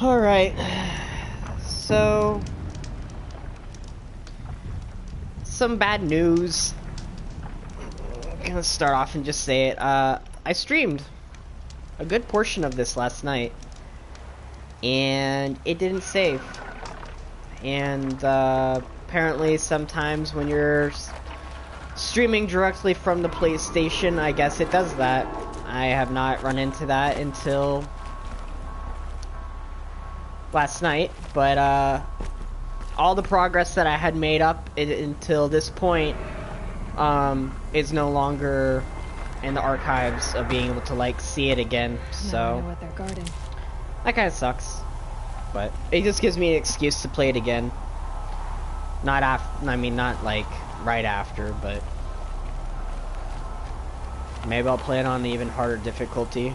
Alright, so some bad news. I'm gonna start off and just say it. I streamed a good portion of this last night, and it didn't save. And apparently sometimes when you're streaming directly from the PlayStation, I guess it does that. I have not run into that until last night, but all the progress that I had made up until this point is no longer in the archives of being able to like see it again. So I know what they're guarding. That kind of sucks, but it just gives me an excuse to play it again. Not not like right after, but maybe I'll play it on an even harder difficulty.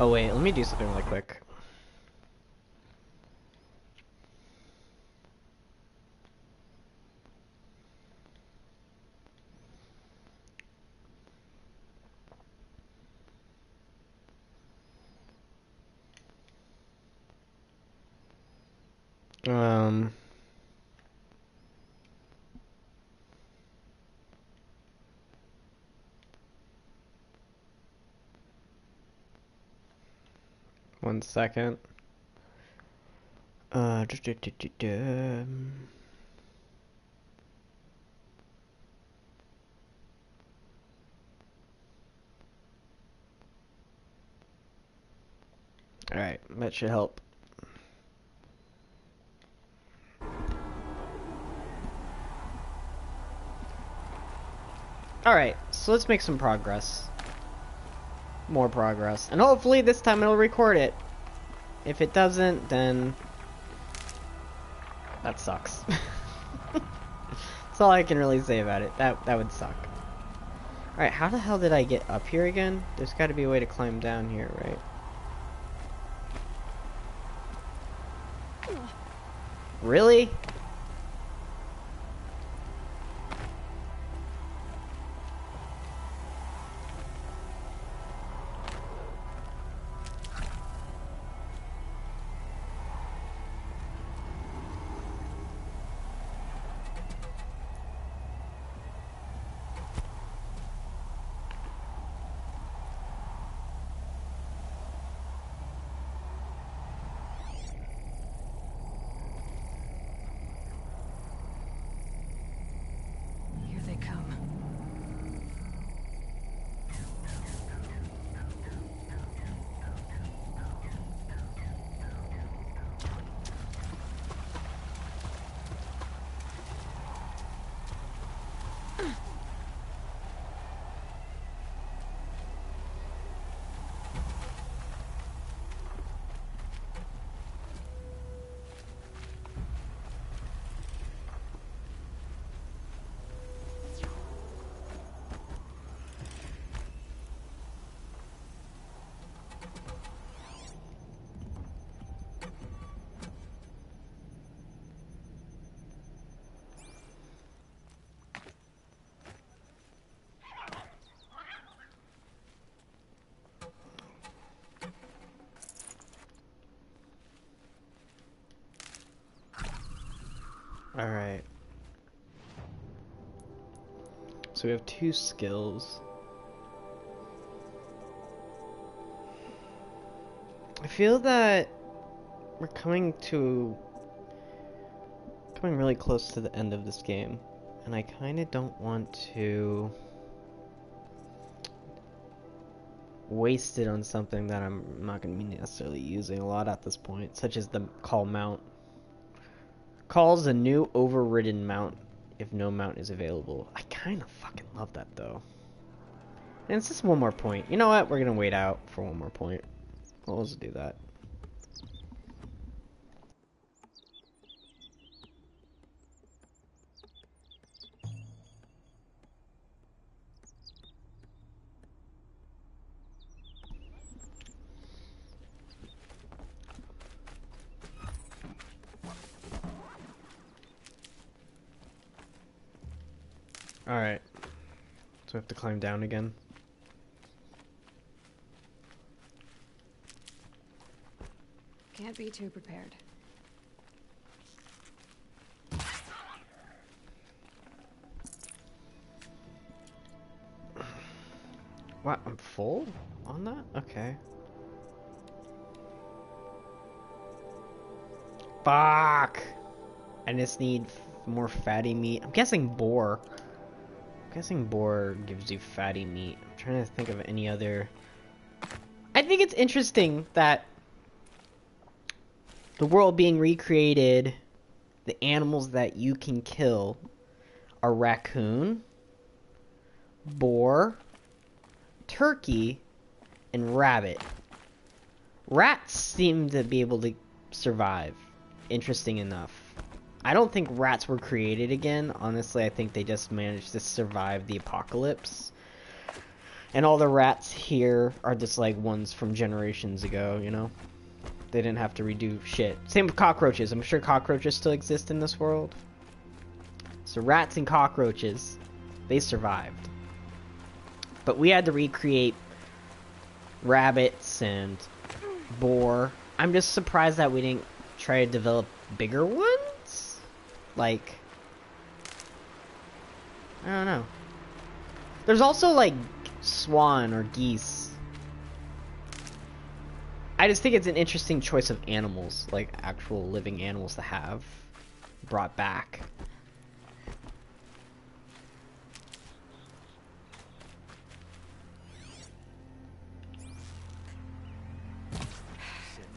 Oh wait, let me do something really quick. One second. Alright, that should help. Alright, so let's make some progress. More progress. And hopefully this time it'll record it. If it doesn't, then that sucks. That's all I can really say about it. That would suck. Alright, how the hell did I get up here again? There's gotta be a way to climb down here, right? Really? Here they come. Alright. So we have 2 skills. I feel that we're coming really close to the end of this game, and I kind of don't want to waste it on something that I'm not going to be necessarily using a lot at this point, such as the call mount. Calls a new overridden mount if no mount is available. I kind of fucking love that though. And it's just one more point. You know what? We're gonna wait out for one more point. Well, let's do that. Alright. So I have to climb down again. Can't be too prepared. What? I'm full on that? Okay. Fuck! I just need more fatty meat. I'm guessing boar. I'm guessing boar gives you fatty meat. I'm trying to think of any other... I think it's interesting that the world being recreated, the animals that you can kill are raccoon, boar, turkey, and rabbit. Rats seem to be able to survive. Interesting enough. I don't think rats were created again. Honestly, I think they just managed to survive the apocalypse. And all the rats here are just like ones from generations ago, you know? They didn't have to redo shit. Same with cockroaches. I'm sure cockroaches still exist in this world. So rats and cockroaches, they survived. But we had to recreate rabbits and boar. I'm just surprised that we didn't try to develop bigger ones? Like, I don't know. There's also like swan or geese. I just think it's an interesting choice of animals, like actual living animals to have brought back.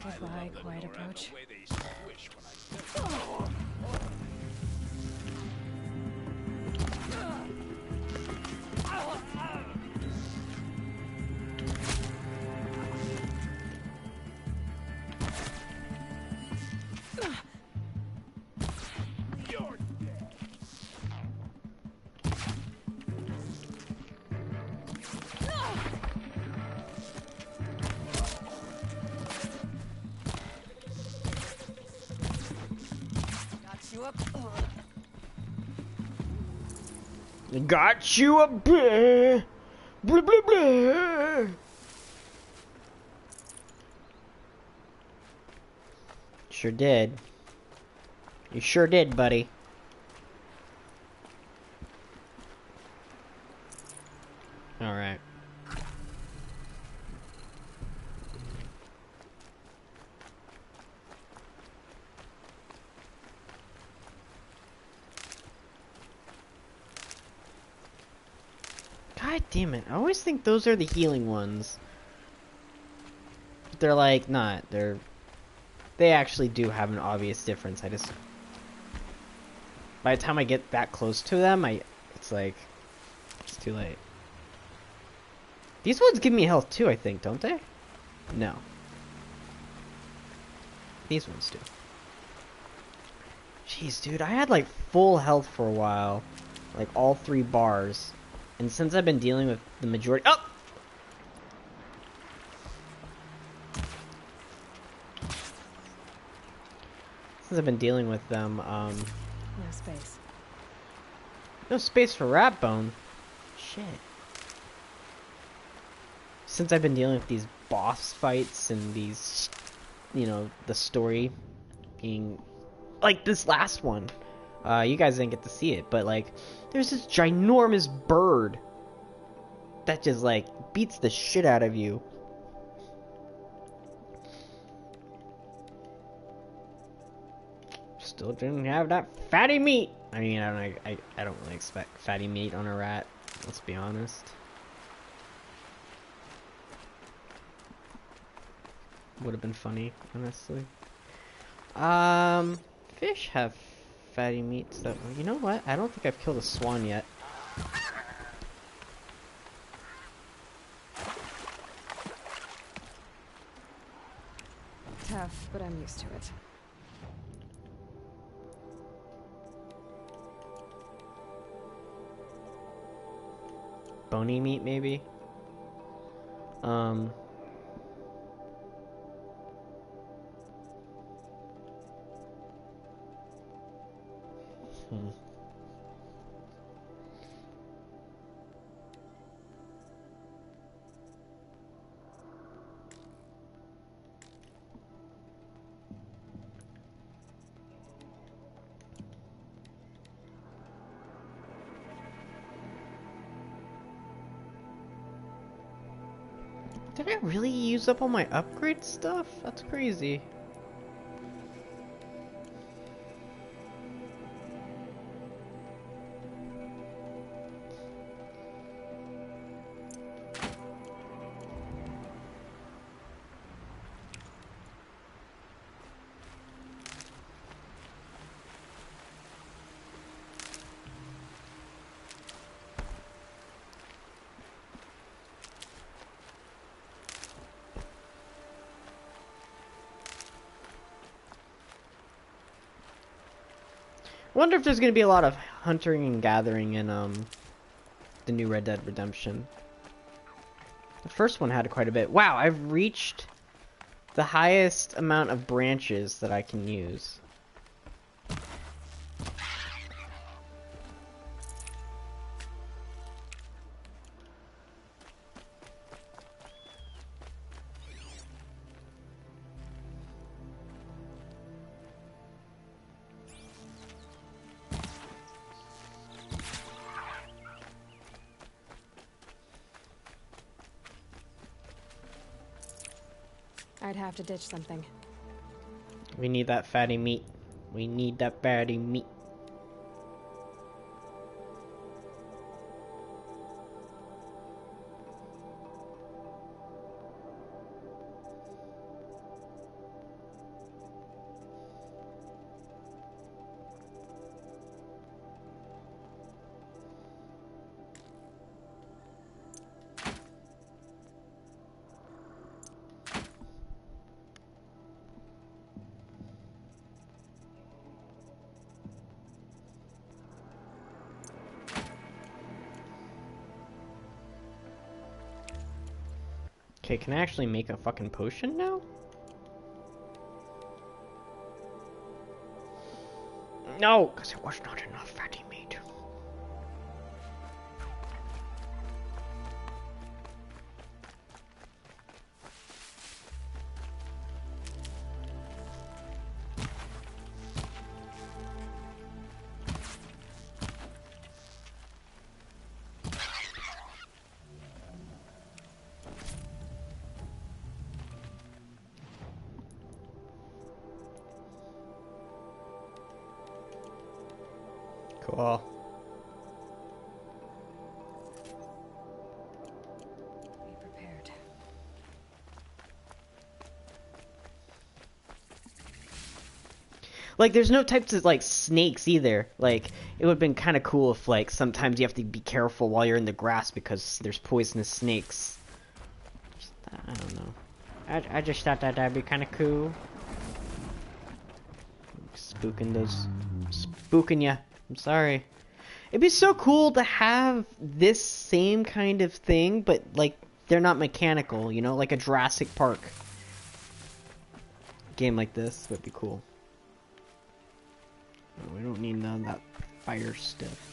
Goodbye, quiet approach. Got you a blah, blah, blah, blah. Sure did. You sure did, buddy. Alright. God damn it. I always think those are the healing ones. But they're like, not. They actually do have an obvious difference. I just... By the time I get that close to them, it's like... It's too late. These ones give me health too, I think, don't they? No. These ones do. Jeez, dude, I had like full health for a while. Like all 3 bars. And since I've been dealing with the majority... Oh! Since I've been dealing with them, No space. no space for rat bone. Shit. Since I've been dealing with these boss fights and these, you know, the story being... Like this last one. You guys didn't get to see it, but like, there's this ginormous bird that just like beats the shit out of you. Still didn't have that fatty meat. I mean, I don't really expect fatty meat on a rat. Let's be honest. Would have been funny, honestly. Fish have fatty meats that... You know what? I don't think I've killed a swan yet. Tough, but I'm used to it. Bony meat, maybe? Did I really use up all my upgrade stuff? That's crazy. I wonder if there's gonna be a lot of hunting and gathering in the new Red Dead Redemption. The first one had quite a bit. Wow, I've reached the highest amount of branches that I can use. I'd have to ditch something. We need that fatty meat. We need that fatty meat. Okay, can I actually make a fucking potion now? No, because it was not enough fatty meat. Cool. Be prepared. Like, there's no types of, like, snakes either. Like, it would have been kind of cool if, like, sometimes you have to be careful while you're in the grass because there's poisonous snakes. I don't know. I just thought that that'd be kind of cool. Spooking ya. I'm sorry. It'd be so cool to have this same kind of thing, but, like, they're not mechanical, you know? Like a Jurassic Park game like this would be cool. No, we don't need none of that fire stuff.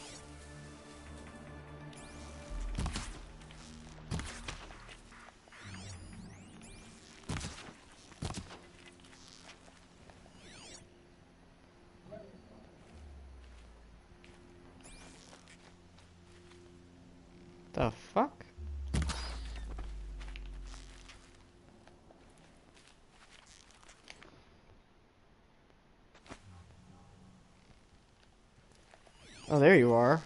The fuck? Oh, there you are.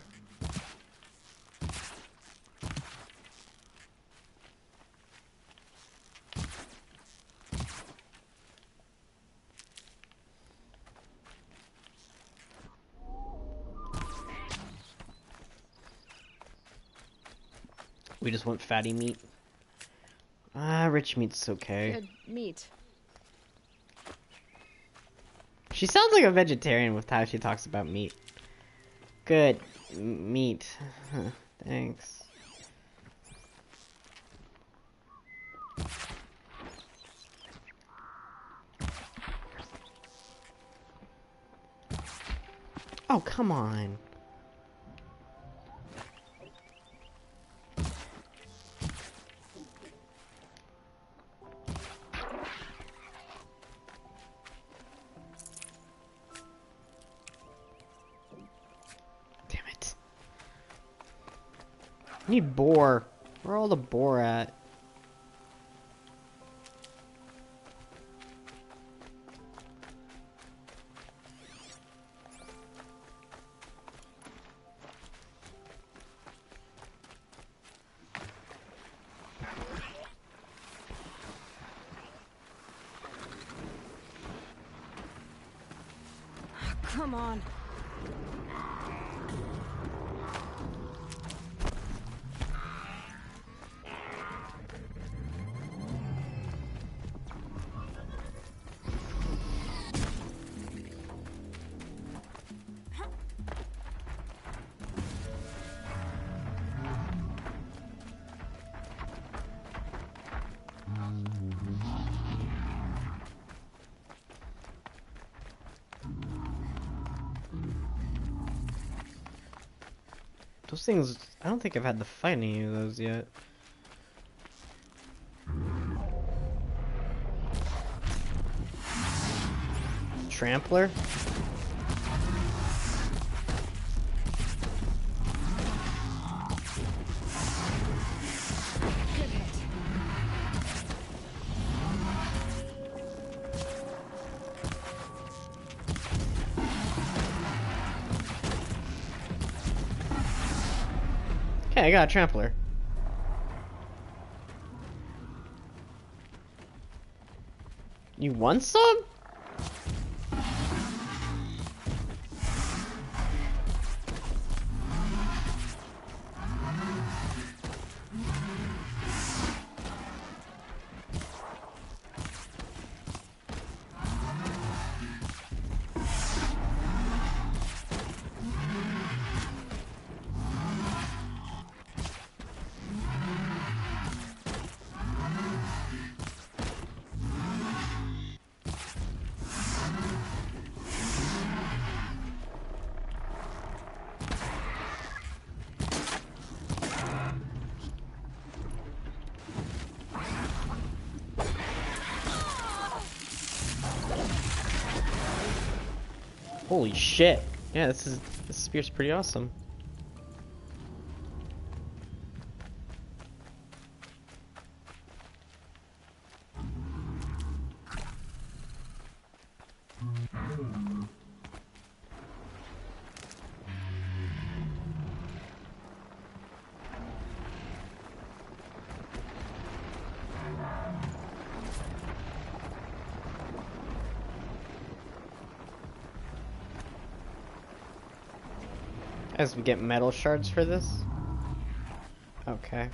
We just want fatty meat. Ah, rich meat's okay. Good meat. She sounds like a vegetarian with how she talks about meat. Good meat. Thanks. Oh, come on. Damn it. I need boar. Where are all the boar at? Come on. Those things, I don't think I've had to fight any of those yet. Trampler? Good hit. Okay, I got a trampler. You want some? Holy shit. Yeah, this spear's pretty awesome. As we get metal shards for this? Okay.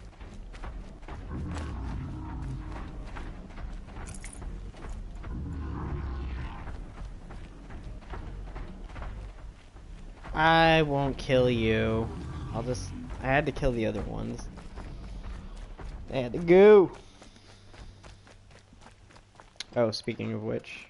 I won't kill you. I had to kill the other ones. They had to go. Oh, speaking of which.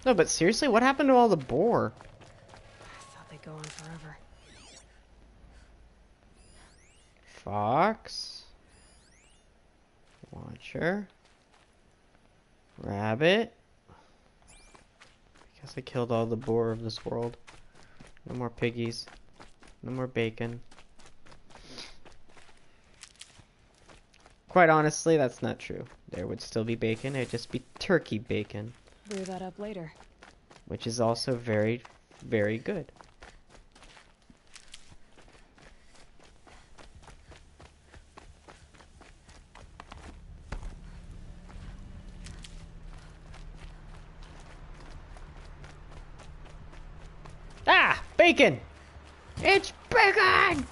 No, but seriously, what happened to all the boar? I thought they'd go on forever. Fox. Watcher. Rabbit. I guess I killed all the boar of this world. No more piggies. No more bacon. Quite honestly, that's not true. There would still be bacon. It'd just be turkey bacon. Brew that up later. Which is also very, very good. Ah! Bacon! It's bacon!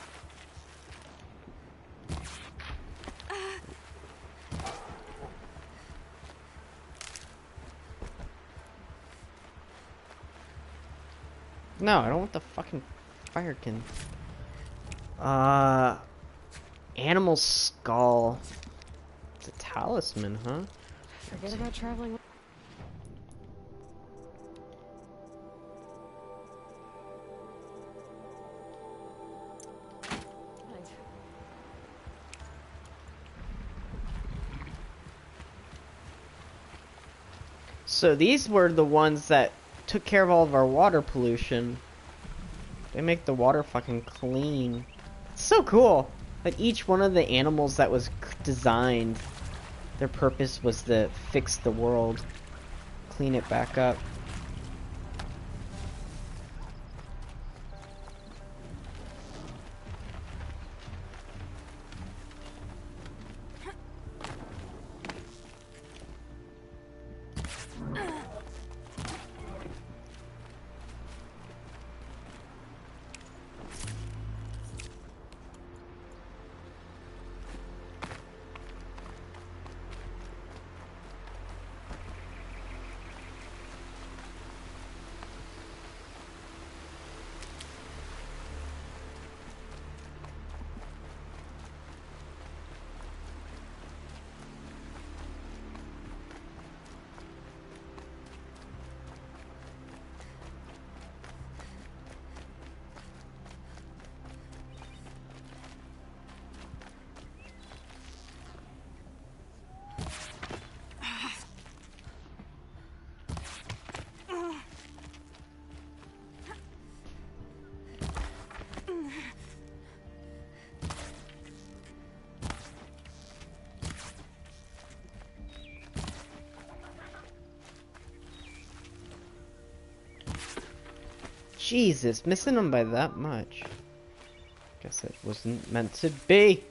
No, I don't want the fucking firekin. Animal skull. It's a talisman, huh? Forget about traveling. So these were the ones that took care of all of our water pollution. They make the water fucking clean. It's so cool. Like each one of the animals that was designed, their purpose was to fix the world, clean it back up. Jesus, missing them by that much. Guess it wasn't meant to be.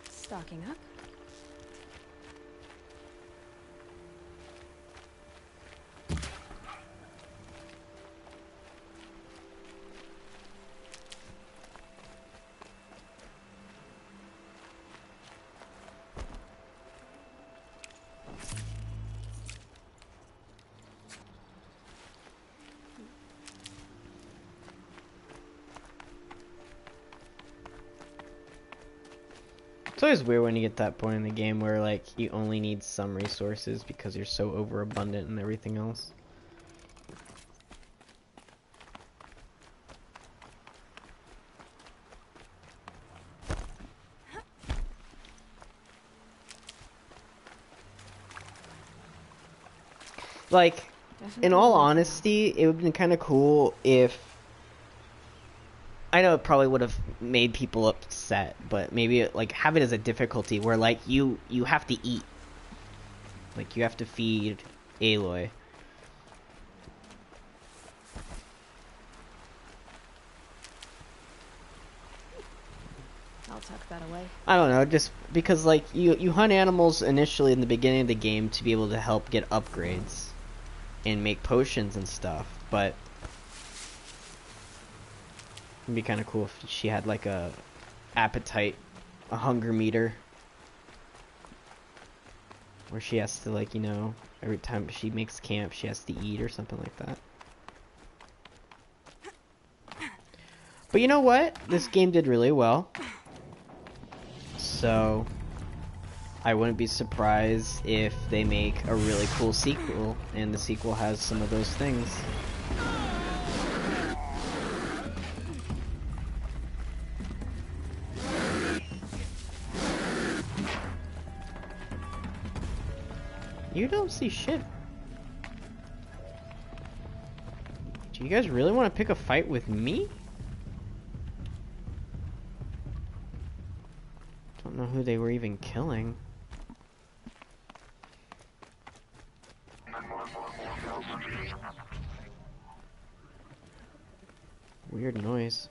Stocking up. It's always weird when you get that point in the game where, like, you only need some resources because you're so overabundant and everything else. Like, in all honesty, it would have been kind of cool if... I know it probably would have made people upset, but maybe like have it as a difficulty where like you have to eat, like you have to feed Aloy. I'll tuck that away. I don't know, just because like you hunt animals initially in the beginning of the game to be able to help get upgrades and make potions and stuff, but it'd be kind of cool if she had like a appetite, a hunger meter, where she has to like, you know, every time she makes camp she has to eat or something like that. But you know what? This game did really well, so I wouldn't be surprised if they make a really cool sequel and the sequel has some of those things. You don't see shit. Do you guys really want to pick a fight with me? Don't know who they were even killing. Weird noise.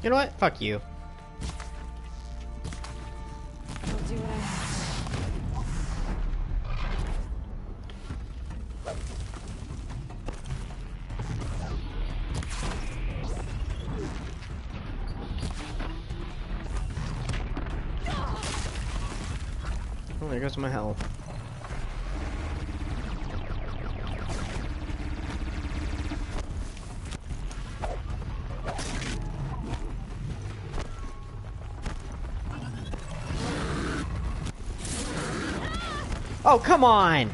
You know what? Fuck you. I'll do what I have Oh, there goes my health. Oh, come on!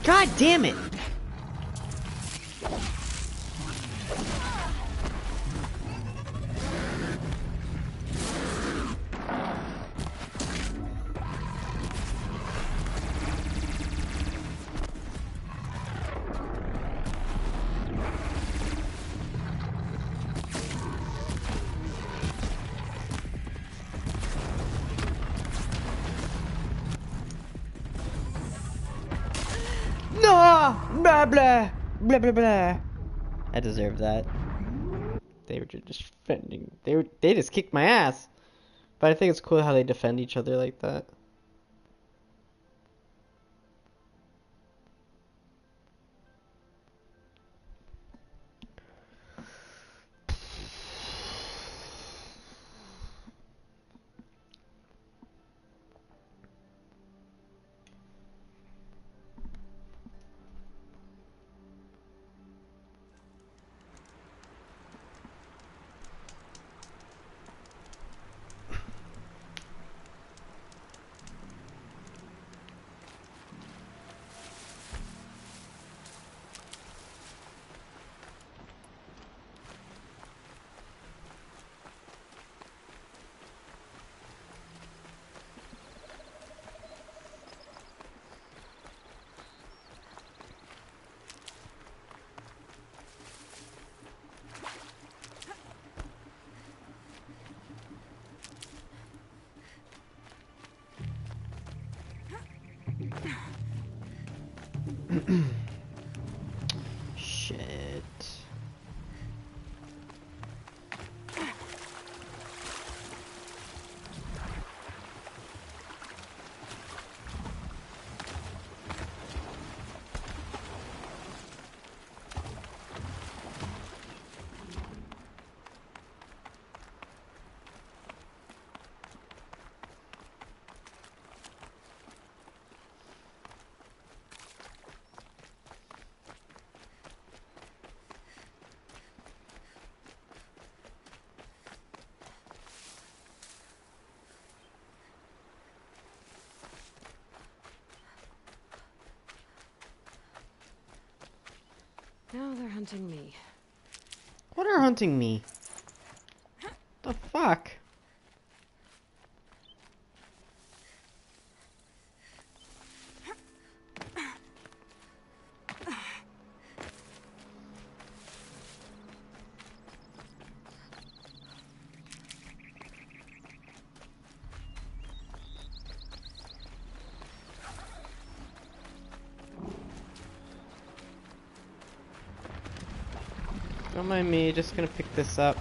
God damn it! No! Blah blah! Blah blah blah! I deserve that. They were just defending. They just kicked my ass. But I think it's cool how they defend each other like that. Shit. Now they're hunting me. What are hunting me? The fuck? Don't mind me, just gonna pick this up.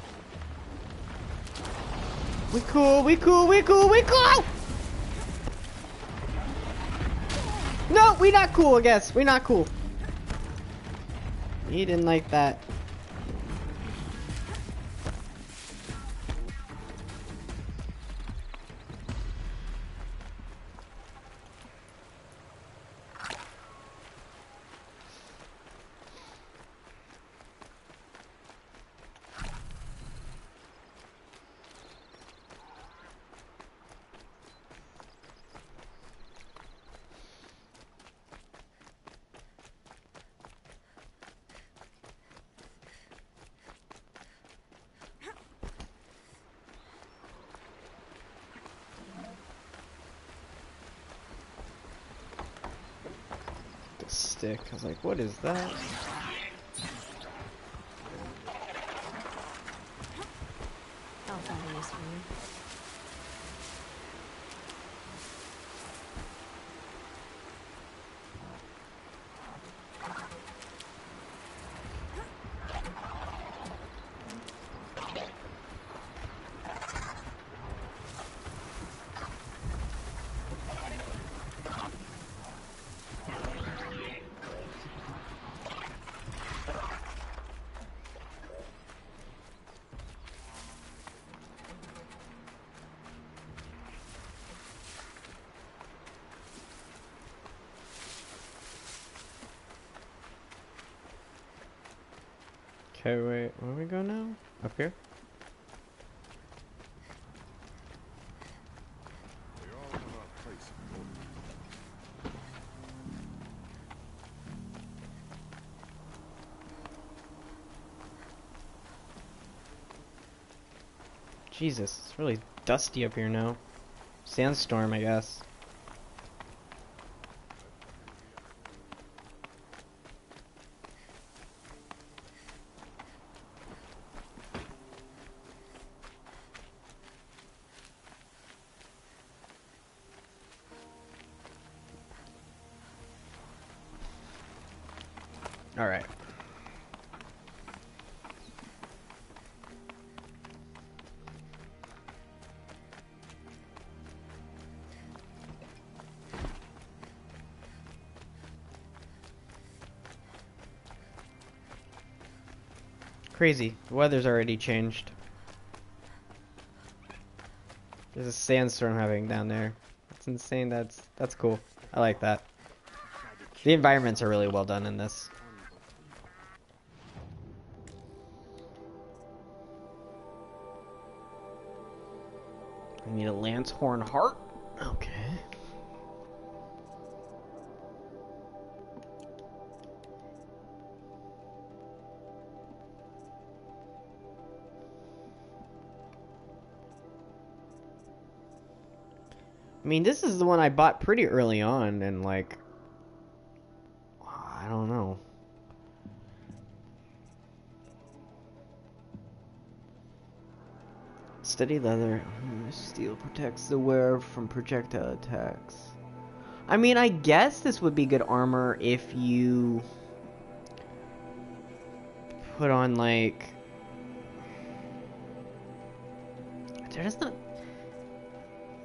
We cool, we cool, we cool, we cool! No, we not cool, I guess. We not cool. He didn't like that. stick. I was like, what is that? I'll find a use for you. Okay, wait, where we go now? Up here? They all have our place in order. Jesus, it's really dusty up here now. Sandstorm, I guess. Alright. Crazy. The weather's already changed. There's a sandstorm happening down there. That's insane. That's cool. I like that. The environments are really well done in this. I need a lance horn heart. Okay. I mean, this is the one I bought pretty early on, and like, I don't know. Steady leather. Steel protects the wearer from projectile attacks. I mean, I guess this would be good armor if you put on like... They're just not...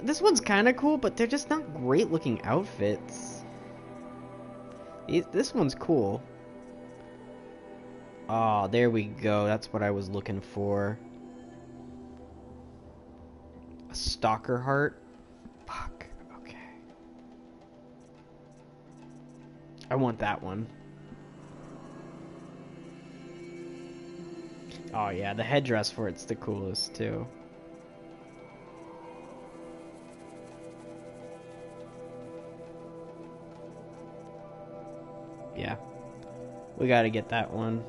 This one's kind of cool, but they're just not great looking outfits. This one's cool. Oh, there we go. That's what I was looking for. A stalker heart? Fuck. Okay. I want that one. Oh yeah, the headdress for it's the coolest too. Yeah. We gotta get that one.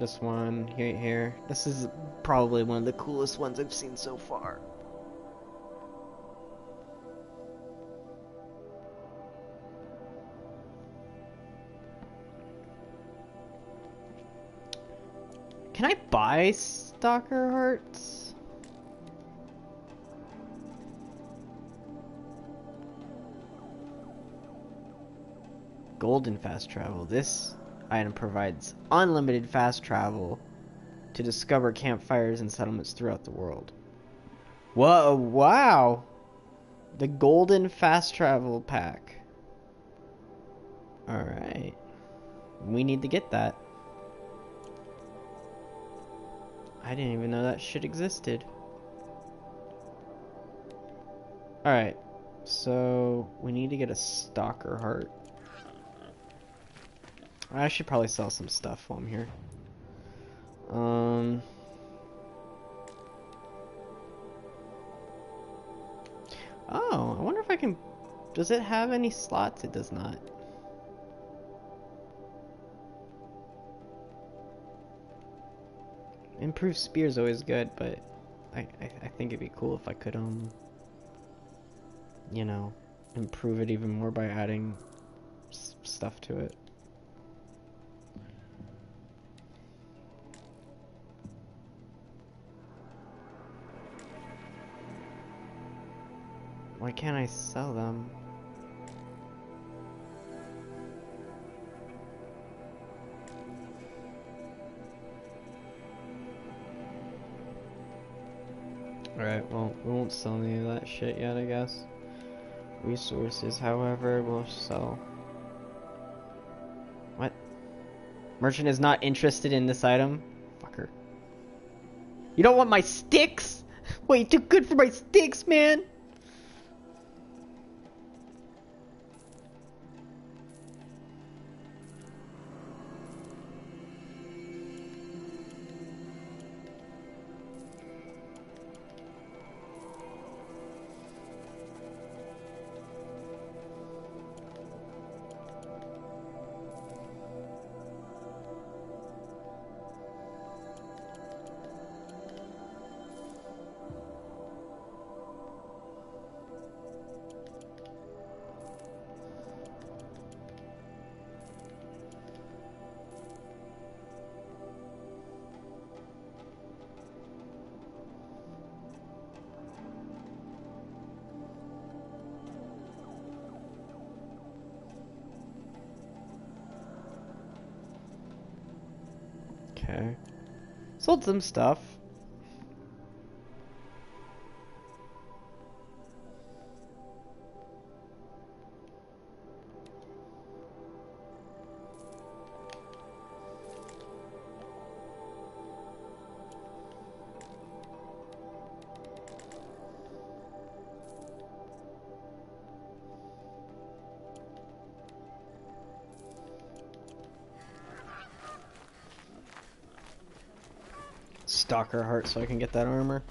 This one, here. This is probably one of the coolest ones I've seen so far. Can I buy stalker hearts? Golden fast travel. This item provides unlimited fast travel to discover campfires and settlements throughout the world. Whoa, wow! The golden fast travel pack. Alright. We need to get that. I didn't even know that shit existed. Alright. So, we need to get a stalker heart. I should probably sell some stuff while I'm here. Oh, I wonder if I can... Does it have any slots? It does not. Improved spear is always good, but I think it'd be cool if I could, you know, improve it even more by adding stuff to it. can't I sell them? Alright, well, we won't sell any of that shit yet, I guess. Resources, however, we'll sell. What? Merchant is not interested in this item? Fucker. You don't want my sticks? Wait, too good for my sticks, man! Okay. Sold some stuff. Stalker heart so I can get that armor.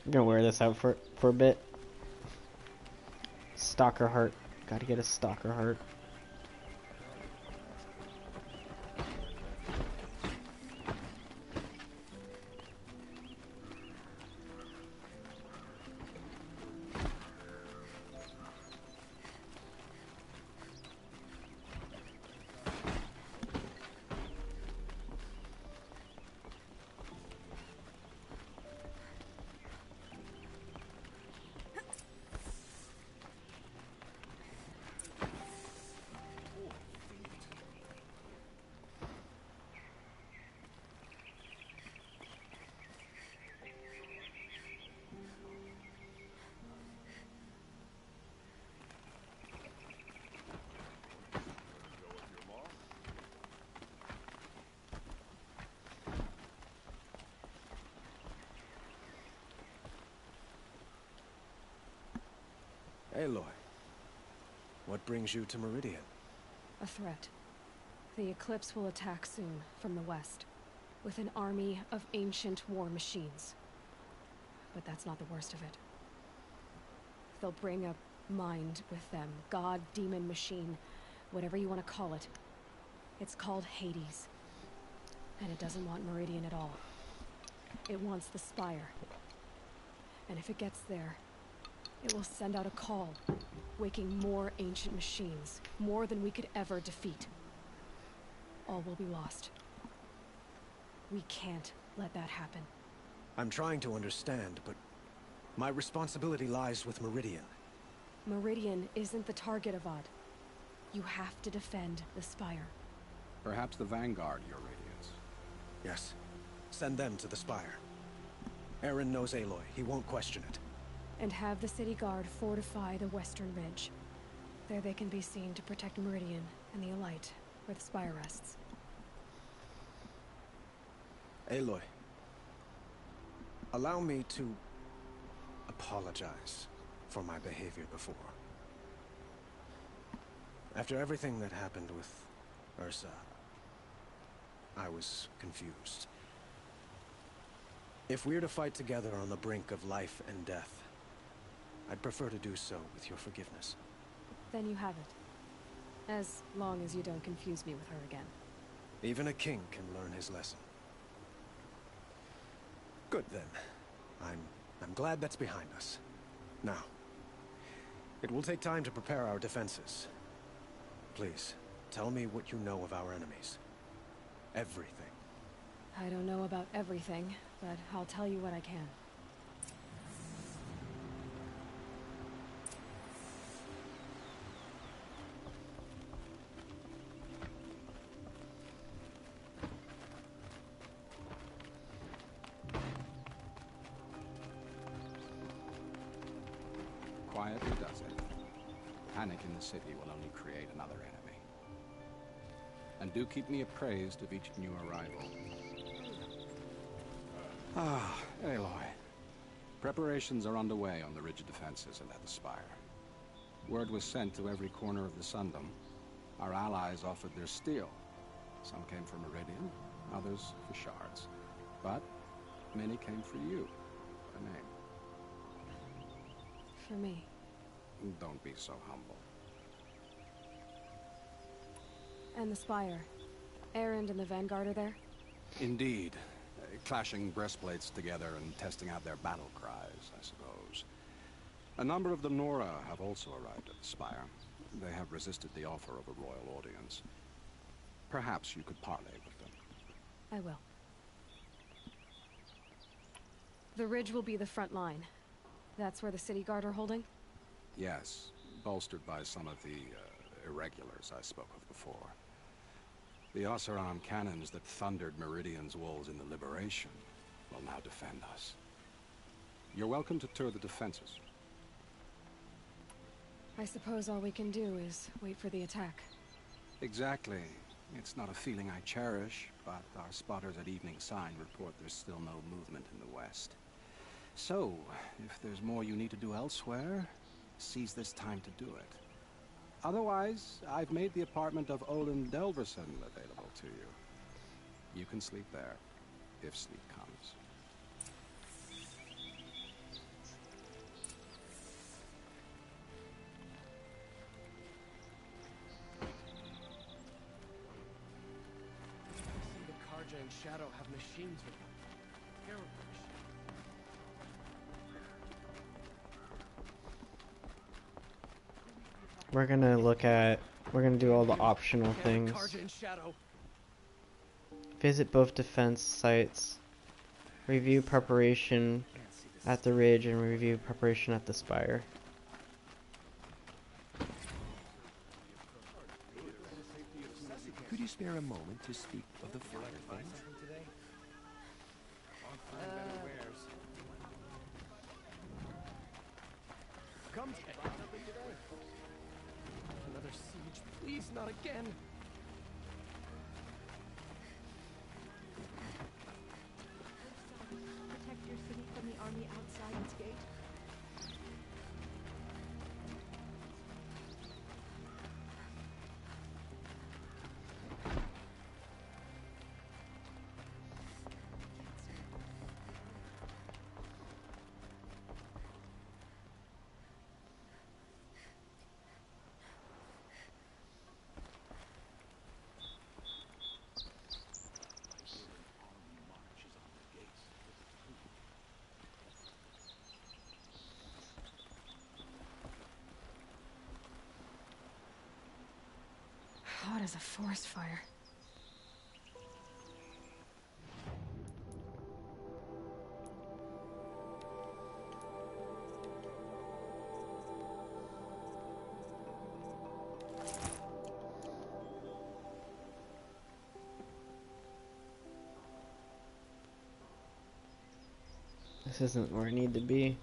I'm gonna wear this out for a bit. Stalker heart. Gotta get a stalker heart. Aloy, what brings you to Meridian? A threat. The Eclipse will attack soon, from the west, with an army of ancient war machines. But that's not the worst of it. They'll bring a mind with them, god, demon, machine, whatever you want to call it. It's called Hades. And it doesn't want Meridian at all. It wants the Spire. And if it gets there, it will send out a call, waking more ancient machines, more than we could ever defeat. All will be lost. We can't let that happen. I'm trying to understand, but my responsibility lies with Meridian. Meridian isn't the target, Avad. You have to defend the Spire. Perhaps the Vanguard, Your Radiance. Yes. Send them to the Spire. Aaron knows Aloy. He won't question it. And have the city guard fortify the western ridge. There they can be seen to protect Meridian and the Elite, where the Spire rests. Aloy, allow me to apologize for my behavior before. After everything that happened with Ursa, I was confused. If we're to fight together on the brink of life and death, I'd prefer to do so with your forgiveness. Then you have it. As long as you don't confuse me with her again. Even a king can learn his lesson. Good then. I'm glad that's behind us. Now, it will take time to prepare our defenses. Please, tell me what you know of our enemies. Everything. I don't know about everything, but I'll tell you what I can. Quietly does it. Panic in the city will only create another enemy. And do keep me appraised of each new arrival. Ah, Aloy. Preparations are underway on the ridge defenses and at the spire. Word was sent to every corner of the Sundom. Our allies offered their steel. Some came for Meridian, others for shards. But many came for you, a name. For me. Don't be so humble. And the Spire. Erend and the Vanguard are there? Indeed. Clashing breastplates together and testing out their battle cries, I suppose. A number of the Nora have also arrived at the Spire. They have resisted the offer of a royal audience. Perhaps you could parley with them. I will. The ridge will be the front line. That's where the city guard are holding? Yes, bolstered by some of the irregulars I spoke of before. The Oseram cannons that thundered Meridian's walls in the Liberation will now defend us. You're welcome to tour the defenses. I suppose all we can do is wait for the attack. Exactly. It's not a feeling I cherish, but our spotters at Evening Sign report there's still no movement in the west. So, if there's more you need to do elsewhere, seize this time to do it. Otherwise, I've made the apartment of Olin Delverson available to you. You can sleep there, if sleep comes. See the Karja and Shadow have machines with them. Terrible machines. We're gonna do all the optional things. Karja and Shadow. Visit both defense sites. Review preparation at the ridge and review preparation at the spire. Could you spare a moment to speak of the finer things? Come another siege, please, not again. Protect your city from the army outside its gate. Hot as a forest fire. This isn't where I need to be.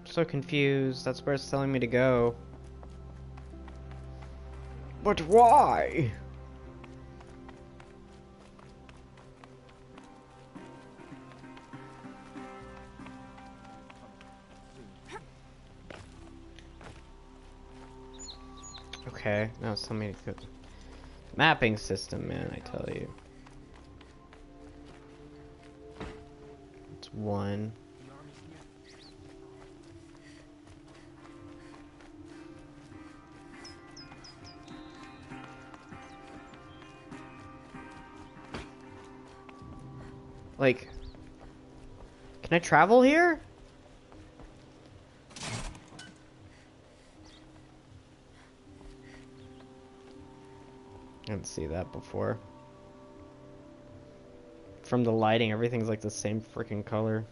So confused. That's where it's telling me to go. But why? Okay, now somebody could. Mapping system, man, I tell you. It's one. Like, can I travel here? I didn't see that before. From the lighting, everything's like the same freaking color.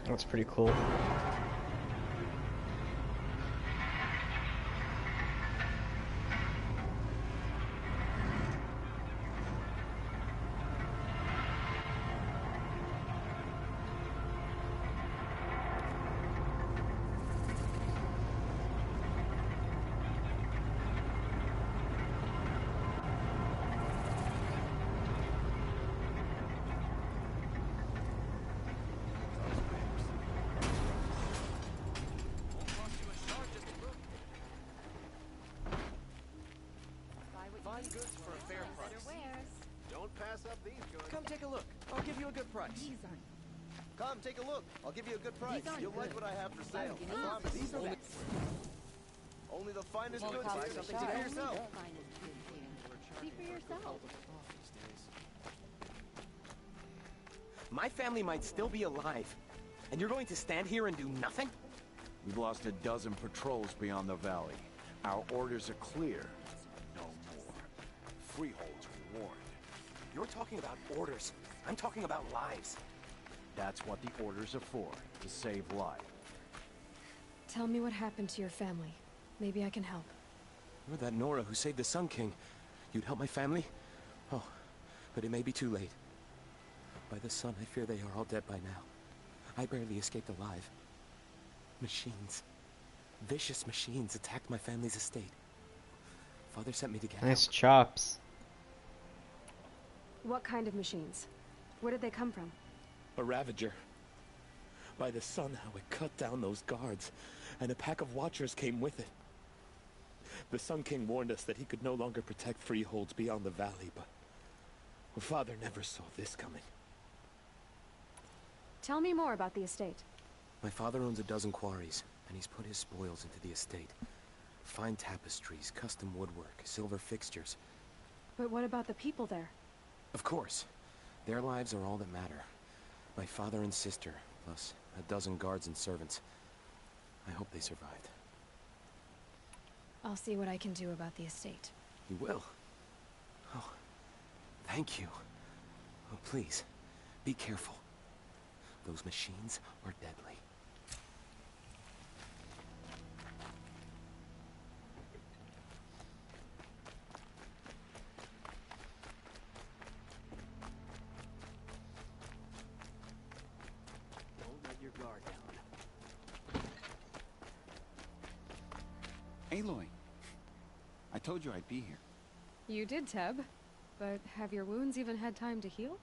That's pretty cool. Find goods for a fair price. Don't pass up these goods. Come take a look. I'll give you a good price. These aren't. Come, take a look. I'll give you a good price. These aren't You'll good. like what I have for sale. These I are promise. these are Only the finest Won't goods cost here. you a Something shot. to for yourself. See for yourself. My family might still be alive, and you're going to stand here and do nothing? We've lost a dozen patrols beyond the valley. Our orders are clear. No more. Freeholds were warned. You're talking about orders. I'm talking about lives. That's what the orders are for, to save life. Tell me what happened to your family. Maybe I can help. You're that Nora who saved the Sun King. You'd help my family? Oh, but it may be too late. By the sun, I fear they are all dead by now. I barely escaped alive. Machines. Vicious machines attacked my family's estate. Father sent me to get Nice help. chops. What kind of machines? Where did they come from? A Ravager. By the sun, how it cut down those guards, and a pack of watchers came with it. The Sun King warned us that he could no longer protect freeholds beyond the valley, but Father never saw this coming. Tell me more about the estate. My father owns a dozen quarries, and he's put his spoils into the estate. Fine tapestries, custom woodwork, silver fixtures. But what about the people there? Of course. Their lives are all that matter. My father and sister, plus a dozen guards and servants. I hope they survived. I'll see what I can do about the estate. You will? Oh, thank you. Oh, please, be careful. Those machines are deadly. Don't let your guard down. Aloy, I told you I'd be here. You did, Teb. But have your wounds even had time to heal?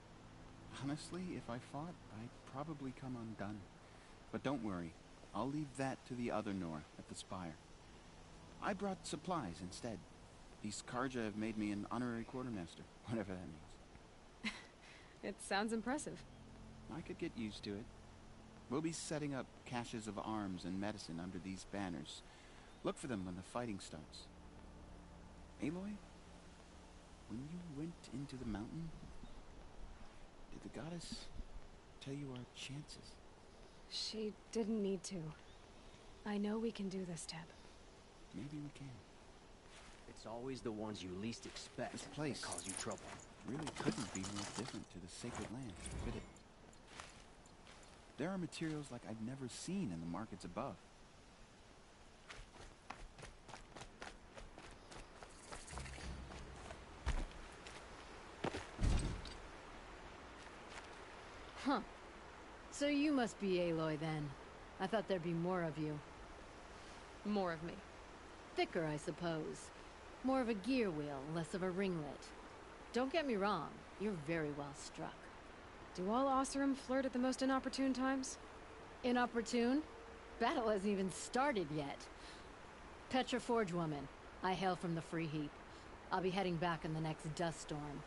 Honestly, if I fought, I'd probably come undone. But don't worry, I'll leave that to the other Nora at the Spire. I brought supplies instead. These Karja have made me an honorary quartermaster, whatever that means. It sounds impressive. I could get used to it. We'll be setting up caches of arms and medicine under these banners. Look for them when the fighting starts. Aloy, when you went into the mountain, did the goddess tell you our chances? She didn't need to. I know we can do this, Teb. Maybe we can. It's always the ones you least expect This place that cause you trouble. really couldn't be more different to the sacred land, could it? There are materials like I've never seen in the markets above. Huh. So you must be Aloy then. I thought there'd be more of you. More of me. Thicker, I suppose. More of a gear wheel, less of a ringlet. Don't get me wrong, you're very well struck. Do all Oseram flirt at the most inopportune times? Inopportune? Battle hasn't even started yet. Petra Forge woman. I hail from the Free Heap. I'll be heading back in the next dust storm.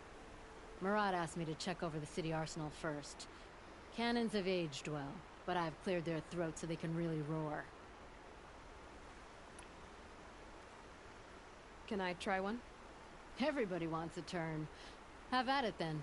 Murad asked me to check over the city arsenal first. Cannons have aged well, but I've cleared their throats so they can really roar. Can I try one? Everybody wants a turn. Have at it then.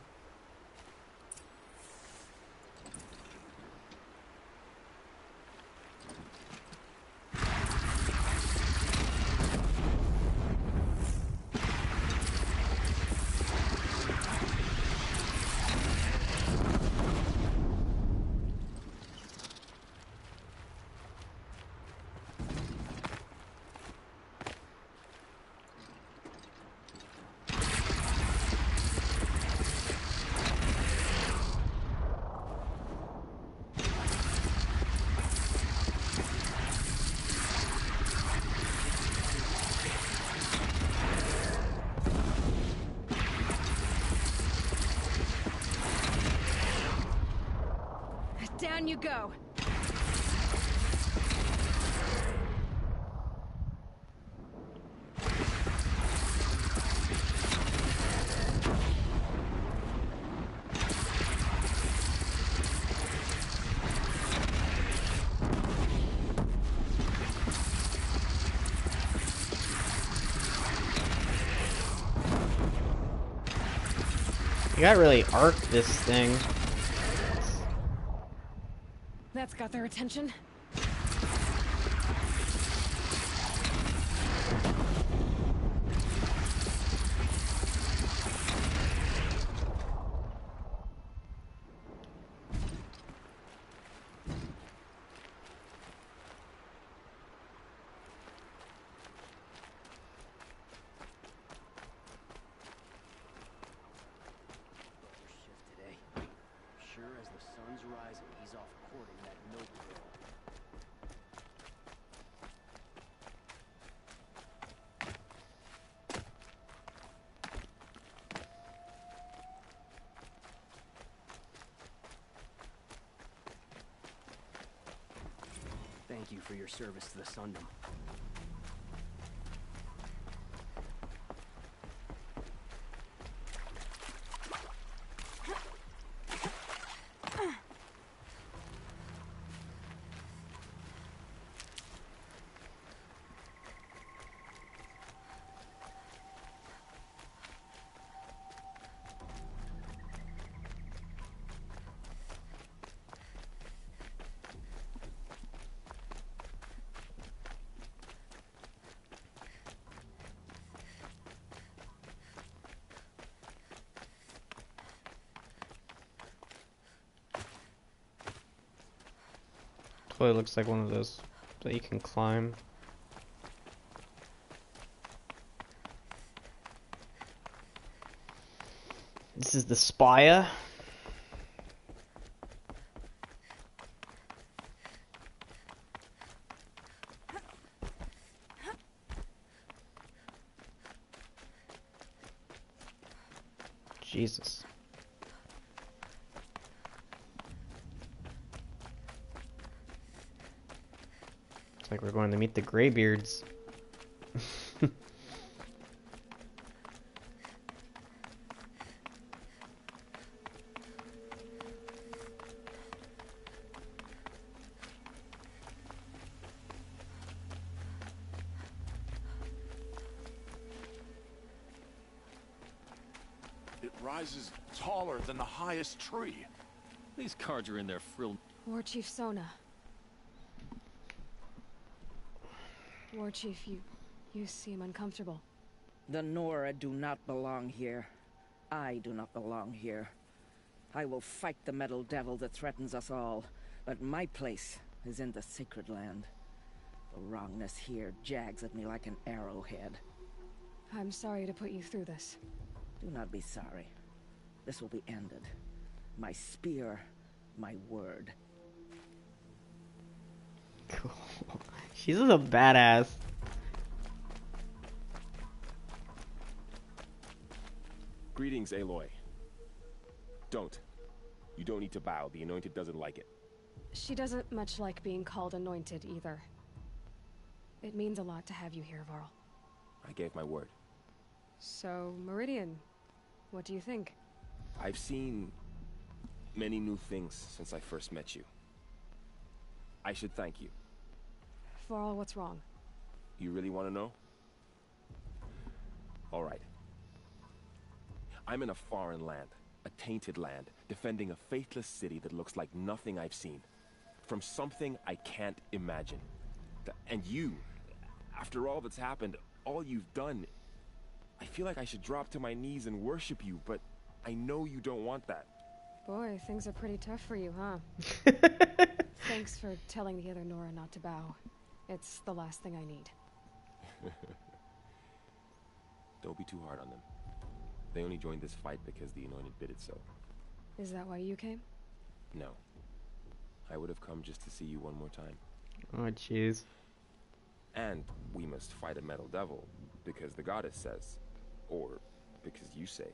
Down you go! You gotta really arc this thing. That's got their attention. Shift today. Sure as the sun's rising, he's off courting that note girl. Thank you for your service to the Sundom. Totally looks like one of those that you can climb. This is the Spire. Jesus. Looks like we're going to meet the Greybeards. It rises taller than the highest tree. These cards are in their frill. War Chief Sona. War Chief, You seem uncomfortable. The Nora do not belong here. I do not belong here. I will fight the metal devil that threatens us all, but my place is in the sacred land. The wrongness here jags at me like an arrowhead. I'm sorry to put you through this. Do not be sorry. This will be ended. My spear, my word. Cool. She's a badass. Greetings, Aloy. Don't. You don't need to bow. The Anointed doesn't like it. She doesn't much like being called anointed either. It means a lot to have you here, Varl. I gave my word. So, Meridian, what do you think? I've seen many new things since I first met you. I should thank you. Varl, what's wrong? You really want to know? All right. I'm in a foreign land, a tainted land, defending a faithless city that looks like nothing I've seen. From something I can't imagine. And you, after all that's happened, all you've done, I feel like I should drop to my knees and worship you, but I know you don't want that. Boy, things are pretty tough for you, huh? Thanks for telling the other Nora not to bow. It's the last thing I need. Don't be too hard on them. They only joined this fight because the Anointed bid it so. Is that why you came? No. I would have come just to see you one more time. Oh, jeez. And we must fight a metal devil, because the goddess says. Or because you say.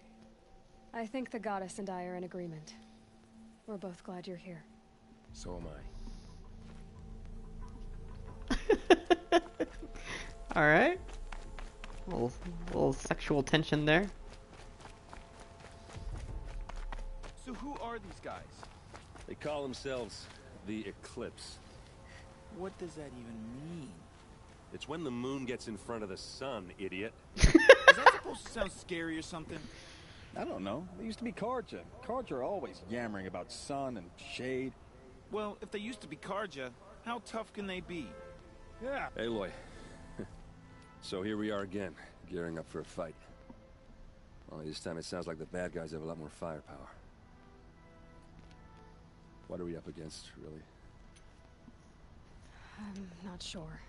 I think the goddess and I are in agreement. We're both glad you're here. So am I. Alright. Little sexual tension there. So who are these guys? They call themselves the Eclipse. What does that even mean? It's when the moon gets in front of the sun, idiot. Is that supposed to sound scary or something? I don't know. They used to be Karja. Karja are always yammering about sun and shade. Well, if they used to be Karja, how tough can they be? Yeah. Aloy. So here we are again, gearing up for a fight. Only this time it sounds like the bad guys have a lot more firepower. What are we up against, really? I'm not sure.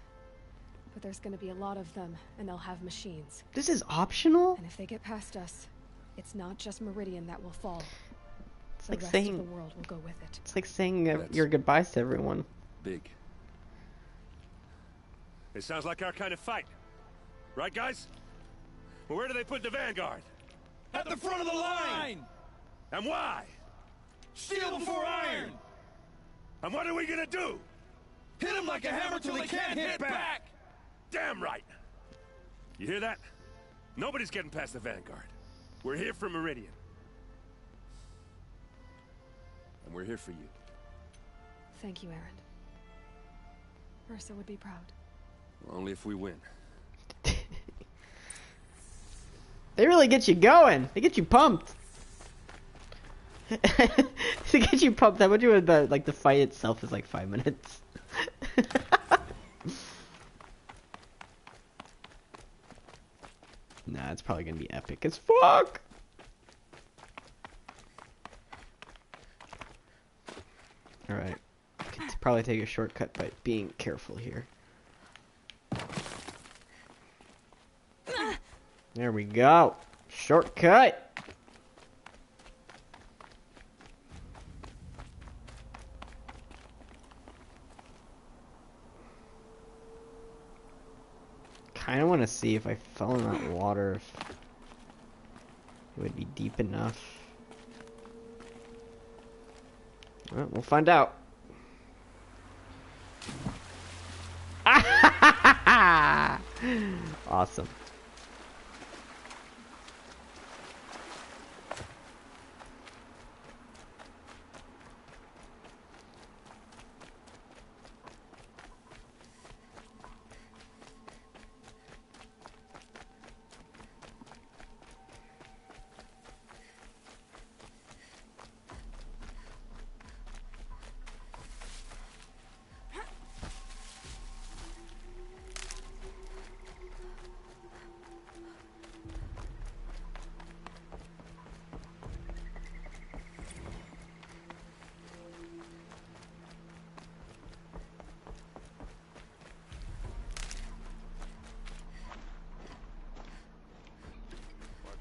But there's gonna be a lot of them, and they'll have machines. This is optional? And if they get past us, it's not just Meridian that will fall. It's the like rest saying... of the world will go with it. It's like saying your goodbyes to everyone. Big. It sounds like our kind of fight. Right, guys? Well, where do they put the Vanguard? At the front of the line! And why? Steel before iron! And what are we gonna do? Hit them like a hammer till they can't hit back! Damn right! You hear that? Nobody's getting past the Vanguard. We're here for Meridian. And we're here for you. Thank you, Aaron. Ursa would be proud. Well, only if we win. They really get you going. They get you pumped. To get you pumped, how much would the fight itself is like 5 minutes? Nah, it's probably gonna be epic as fuck. Alright. Could probably take a shortcut by being careful here. There we go. Shortcut. Kind of want to see if I fell in that water, if it would be deep enough. Well, we'll find out. Awesome.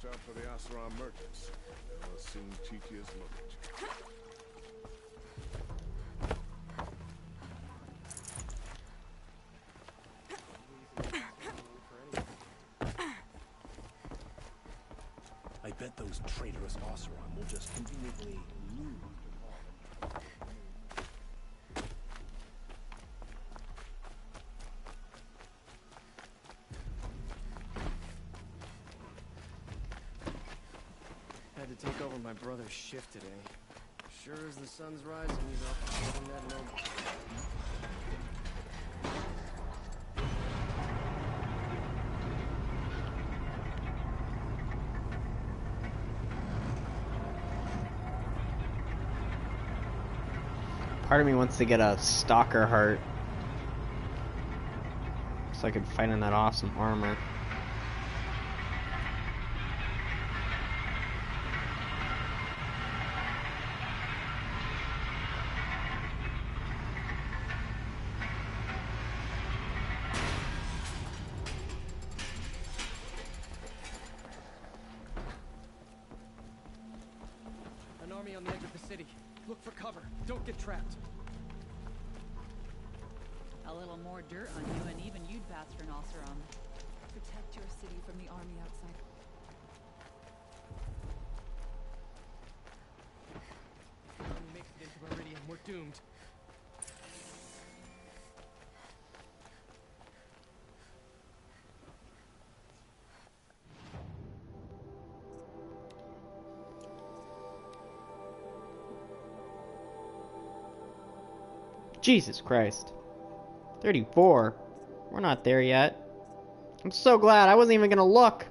out for the Oseram merchants. They'll soon teach you his luggage. I bet those traitorous Oseram will just conveniently lose. Had to take over my brother's shift today. Sure as the sun's rising, he's off building that noble. Part of me wants to get a stalker heart so I could fight in that awesome armor. An army on the edge of the city. Look for cover. Don't get trapped. A little more dirt on you and even you'd pass for an Oseram. Protect your city from the army outside. If the army makes it into Meridian, we're doomed. Jesus Christ. 34. We're not there yet. I'm so glad. I wasn't even gonna look.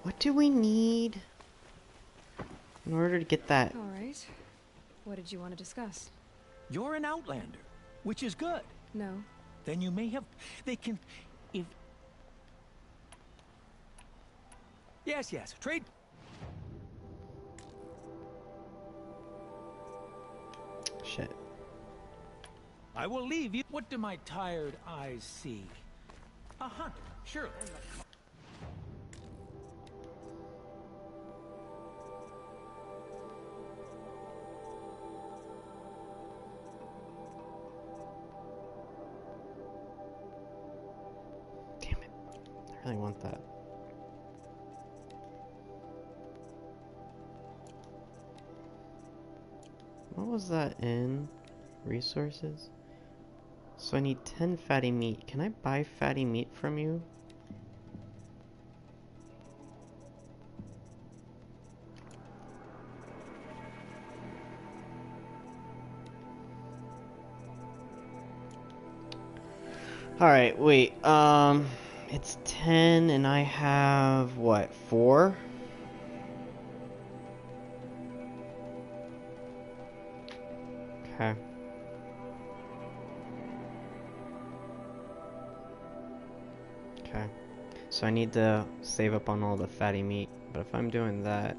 What do we need in order to get that? All right. What did you want to discuss? You're an outlander, which is good. No. Then you may have... They can... If... Yes, trade... Shit. I will leave you... What do my tired eyes see? A hunter, surely. I really want that. What was that in? Resources? So I need 10 fatty meat. Can I buy fatty meat from you? Alright, wait, it's 10 and I have, what, 4? Okay. Okay. So I need to save up on all the fatty meat, but if I'm doing that,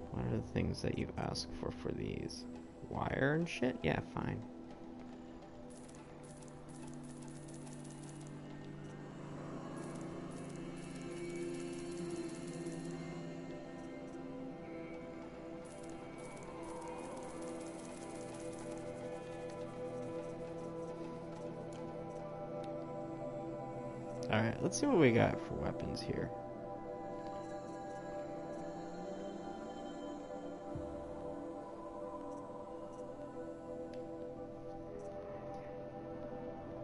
what are the things that you ask for these? Wire and shit? Yeah, fine. Alright, let's see what we got for weapons here.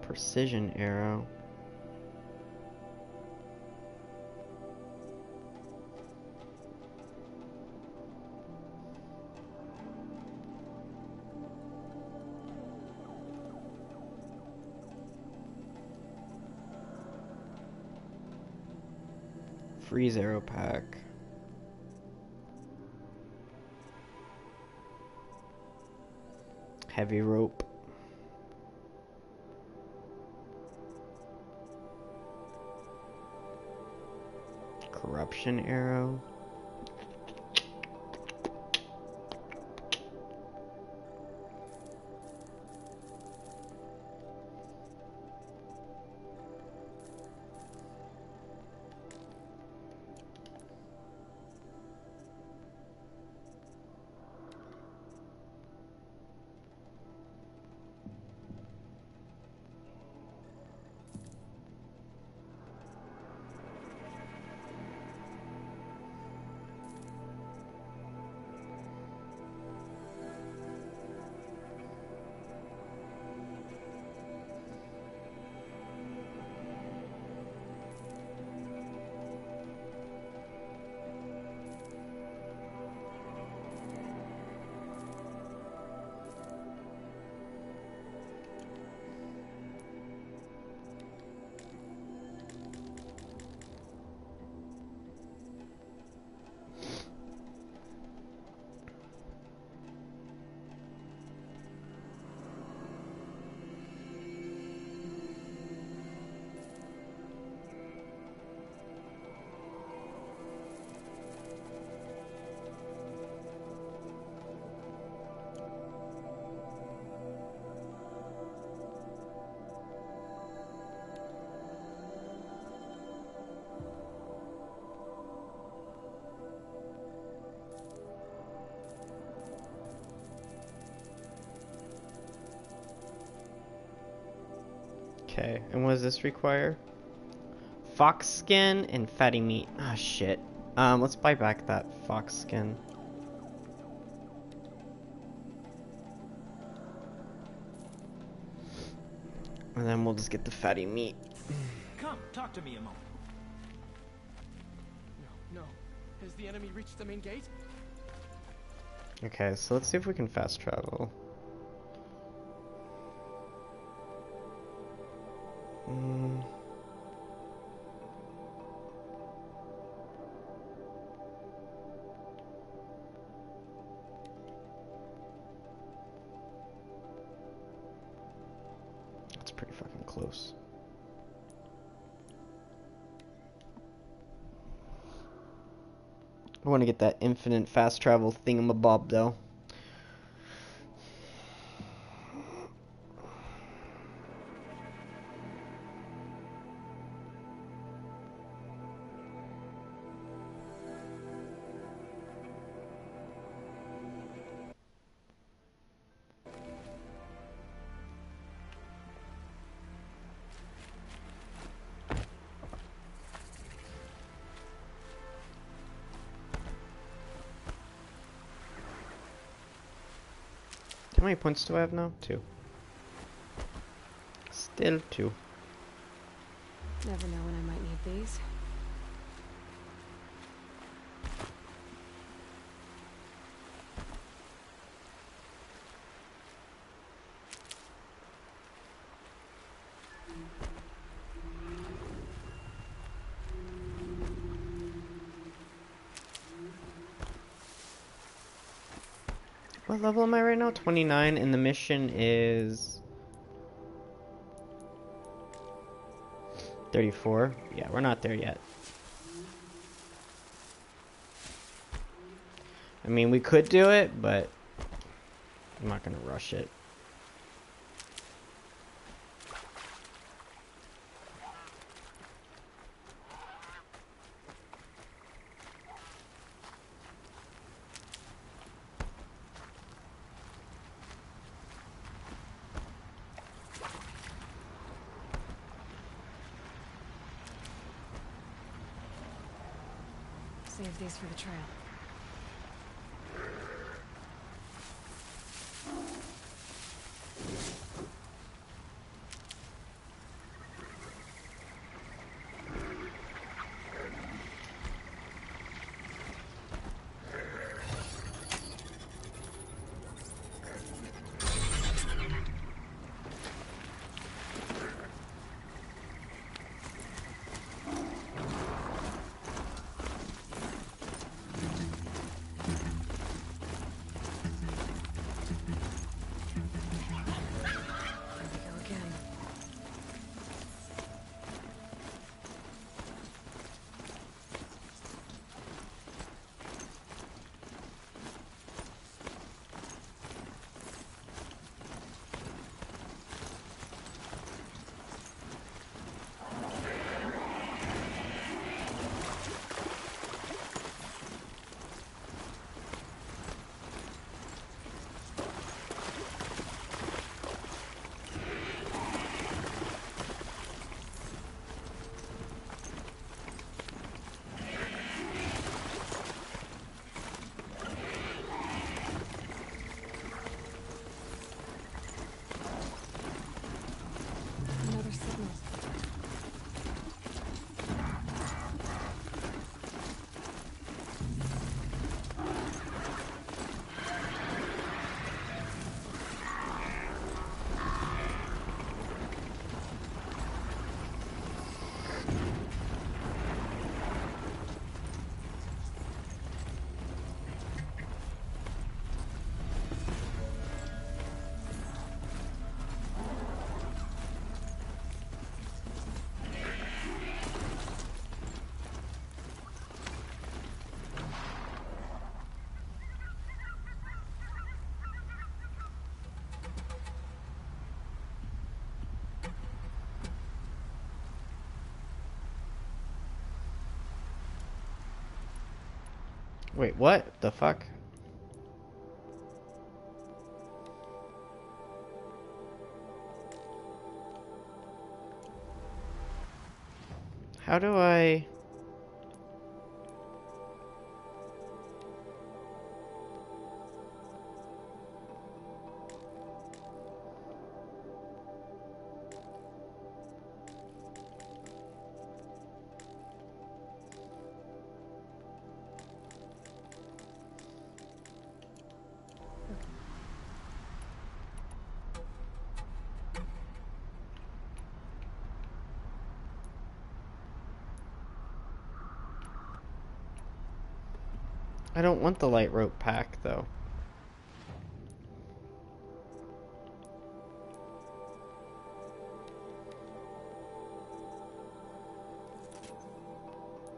Precision arrow. Freeze arrow pack. Heavy rope. Corruption arrow. Okay, and what does this require? Fox skin and fatty meat. Ah, shit. Let's buy back that fox skin. And then we'll just get the fatty meat. Come, talk to me a moment. No. Has the enemy reached the main gate? Okay, so let's see if we can fast travel. That's pretty fucking close. I want to get that infinite fast travel thingamabob though. How many points do I have now? 2. Still 2. Never know when I might need these. What level am I right now? 29, and the mission is 34. Yeah, we're not there yet. I mean, we could do it, but I'm not gonna rush it. Save these for the trail. Wait, what the fuck? How do I... I don't want the light rope pack, though.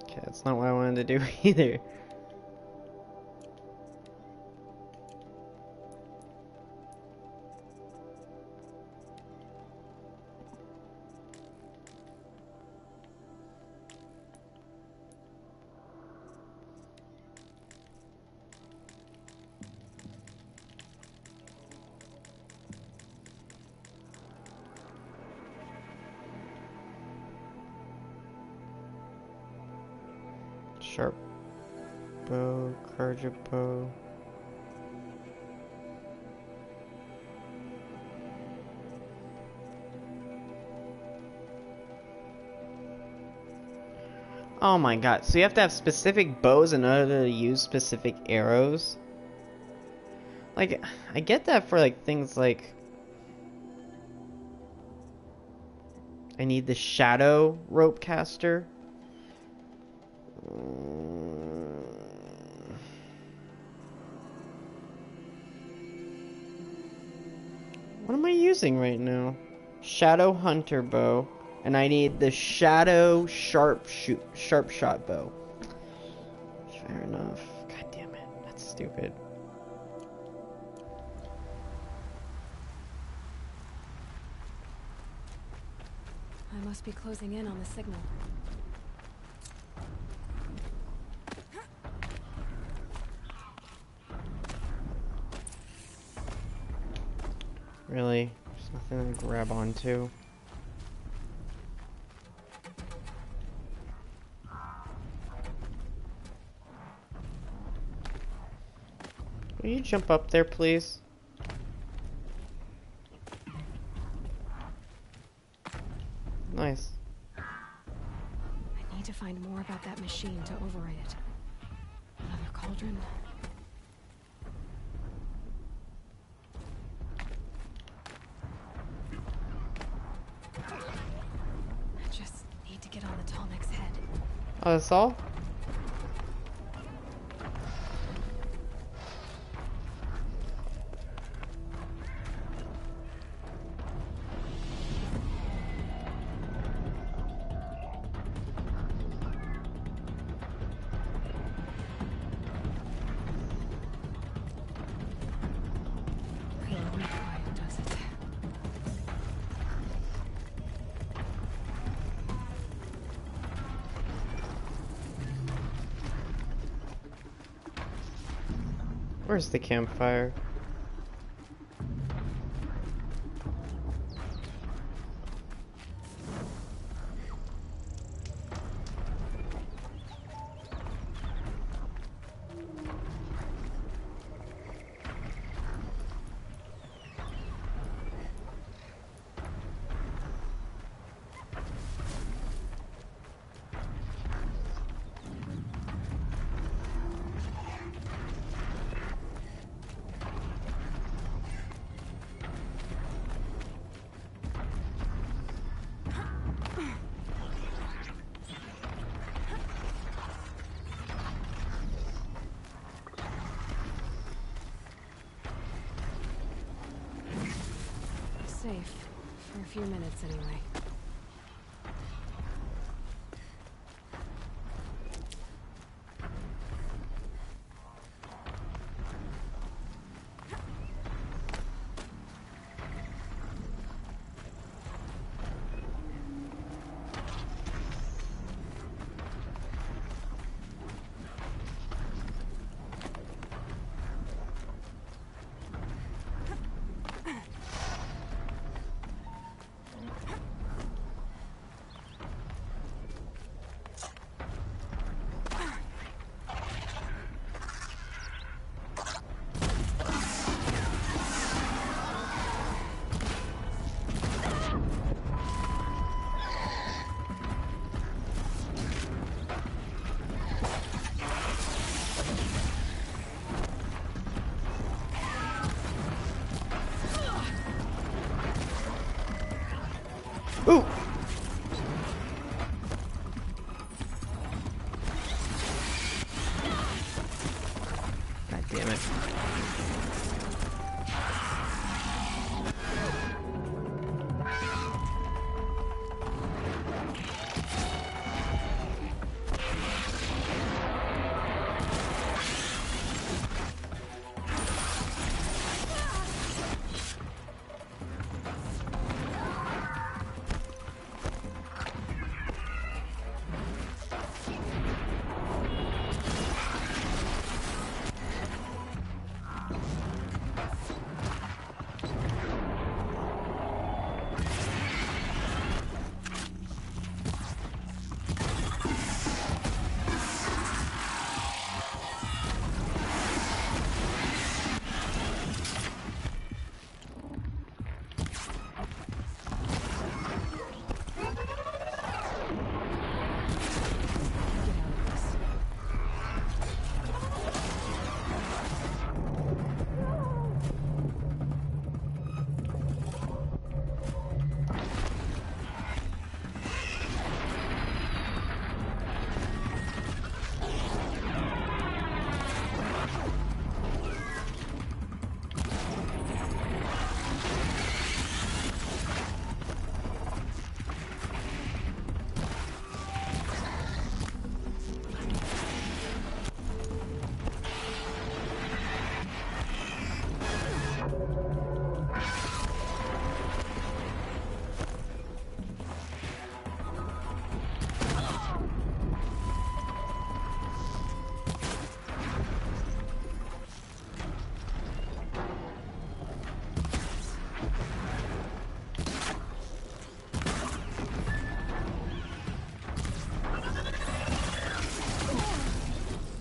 Okay, that's not what I wanted to do either. Sharp bow, Karja bow. Oh my god, so you have to have specific bows in order to use specific arrows? Like, I get that for like things like... I need the shadow rope caster. What am I using right now? Shadow hunter bow, and I need the shadow sharp shot bow. Fair enough. God damn it, that's stupid. I must be closing in on the signal. Really? There's nothing to grab onto. Will you jump up there, please? Nice. I need to find more about that machine to override it. Another cauldron. I just need to get on the Tallneck's head. Oh, that's all? Where's the campfire? Safe. For a few minutes, anyway.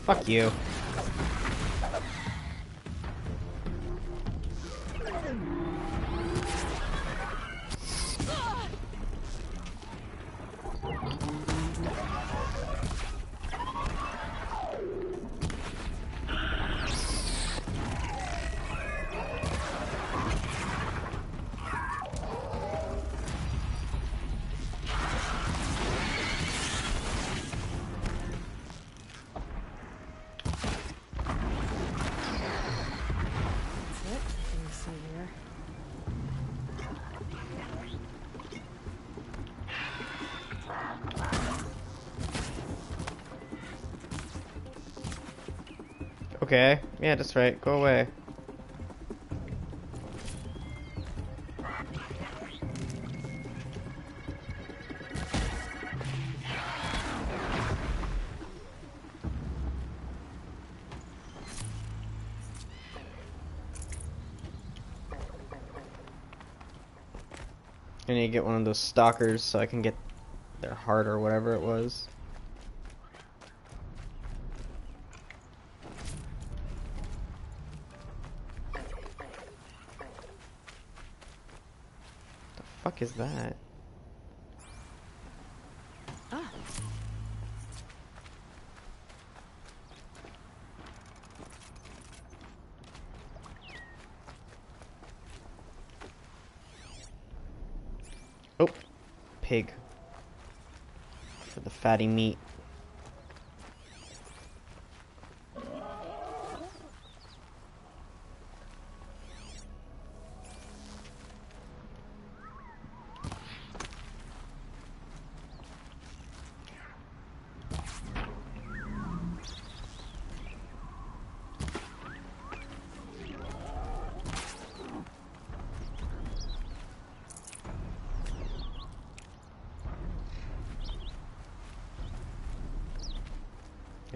Fuck you. Okay, yeah, that's right. Go away. I need to get one of those stalkers so I can get their heart or whatever it was. The fuck is that? Ah. Oh, pig. For the fatty meat.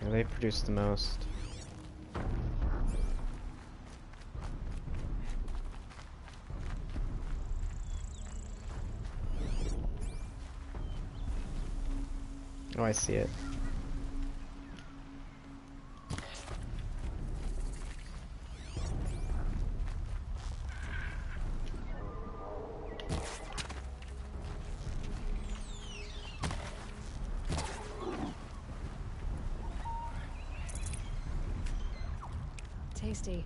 Yeah, they produce the most. Oh, I see it. Tasty.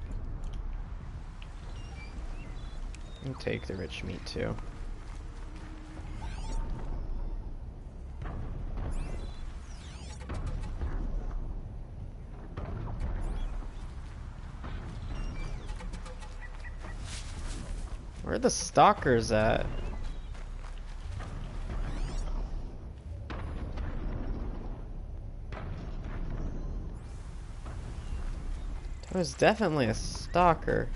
I'll take the rich meat too. Where are the stalkers at? There was definitely a stalker.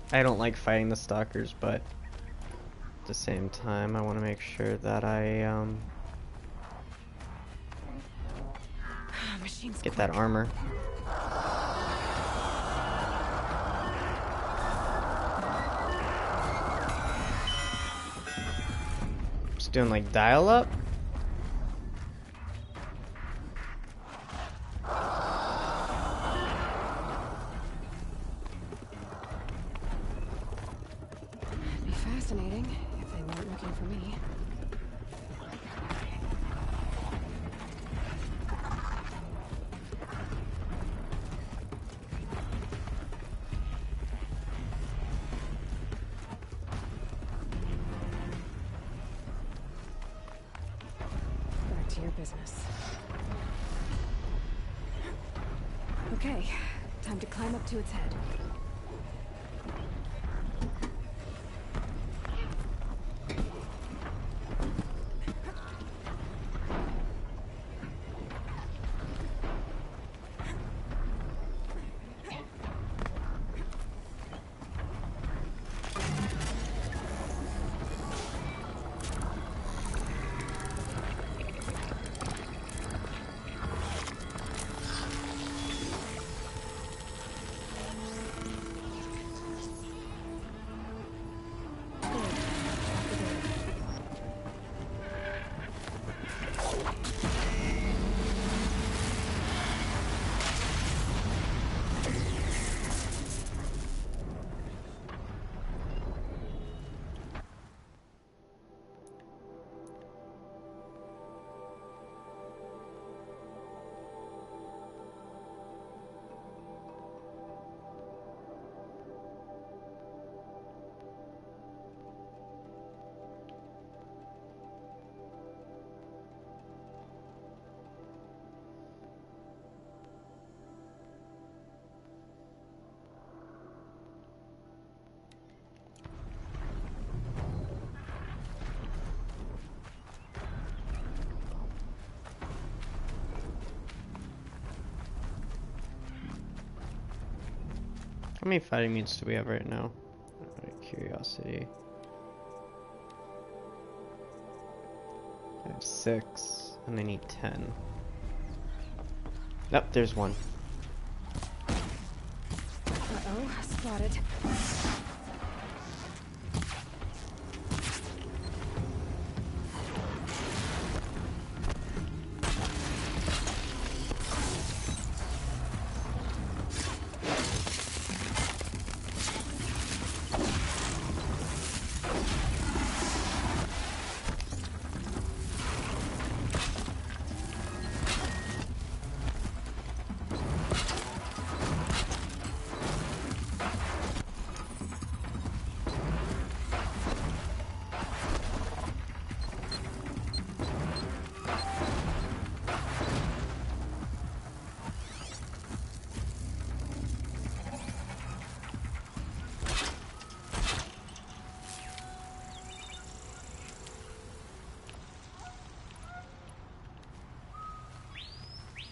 I don't like fighting the stalkers, but at the same time, I want to make sure that I get that armor. Just doing like dial-up. Fascinating, if they weren't looking for me. Back to your business. Okay, time to climb up to its head. How many fighting meats do we have right now? Out of curiosity. I have 6, and I need 10. Nope, there's one. Uh-oh, spotted.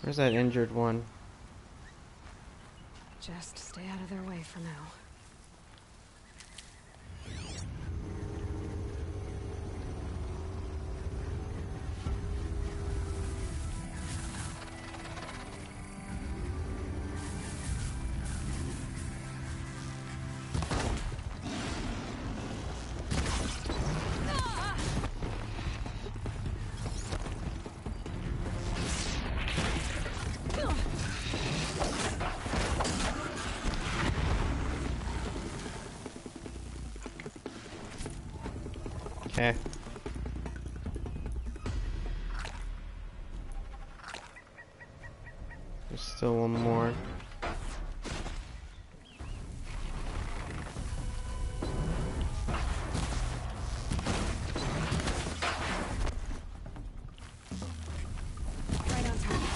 Where's that injured one? Just stay out of their way for now. Okay. There's still one more. Right on target.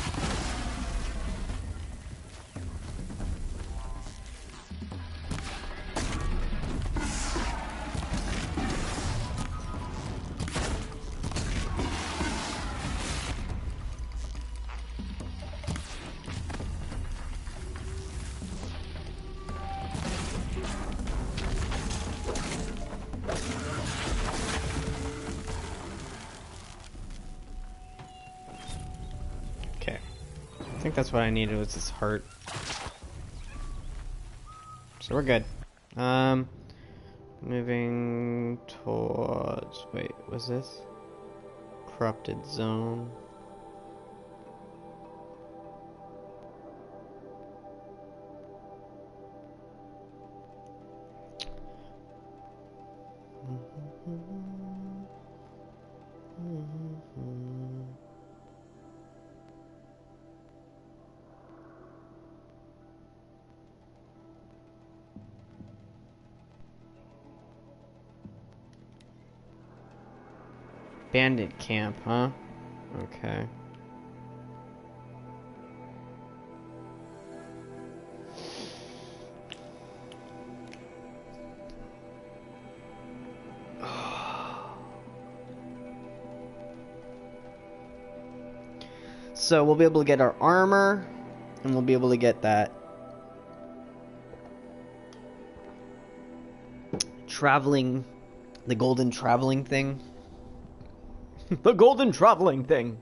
Okay. I think that's what I needed was his heart. So we're good. Moving towards... Wait, was this? Corrupted zone. Bandit camp, huh? Okay. So we'll be able to get our armor, and we'll be able to get that traveling, the golden traveling thing. The golden traveling thing.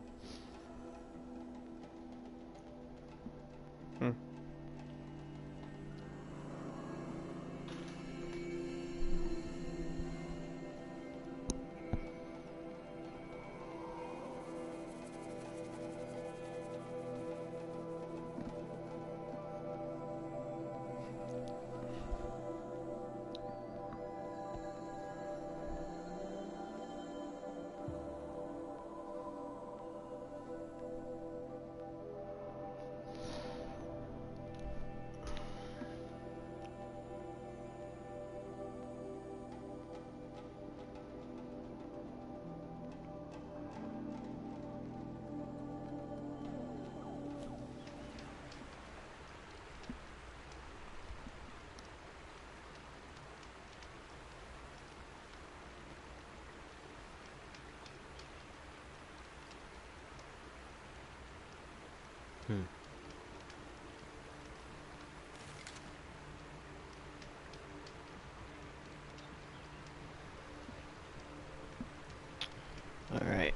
Alright.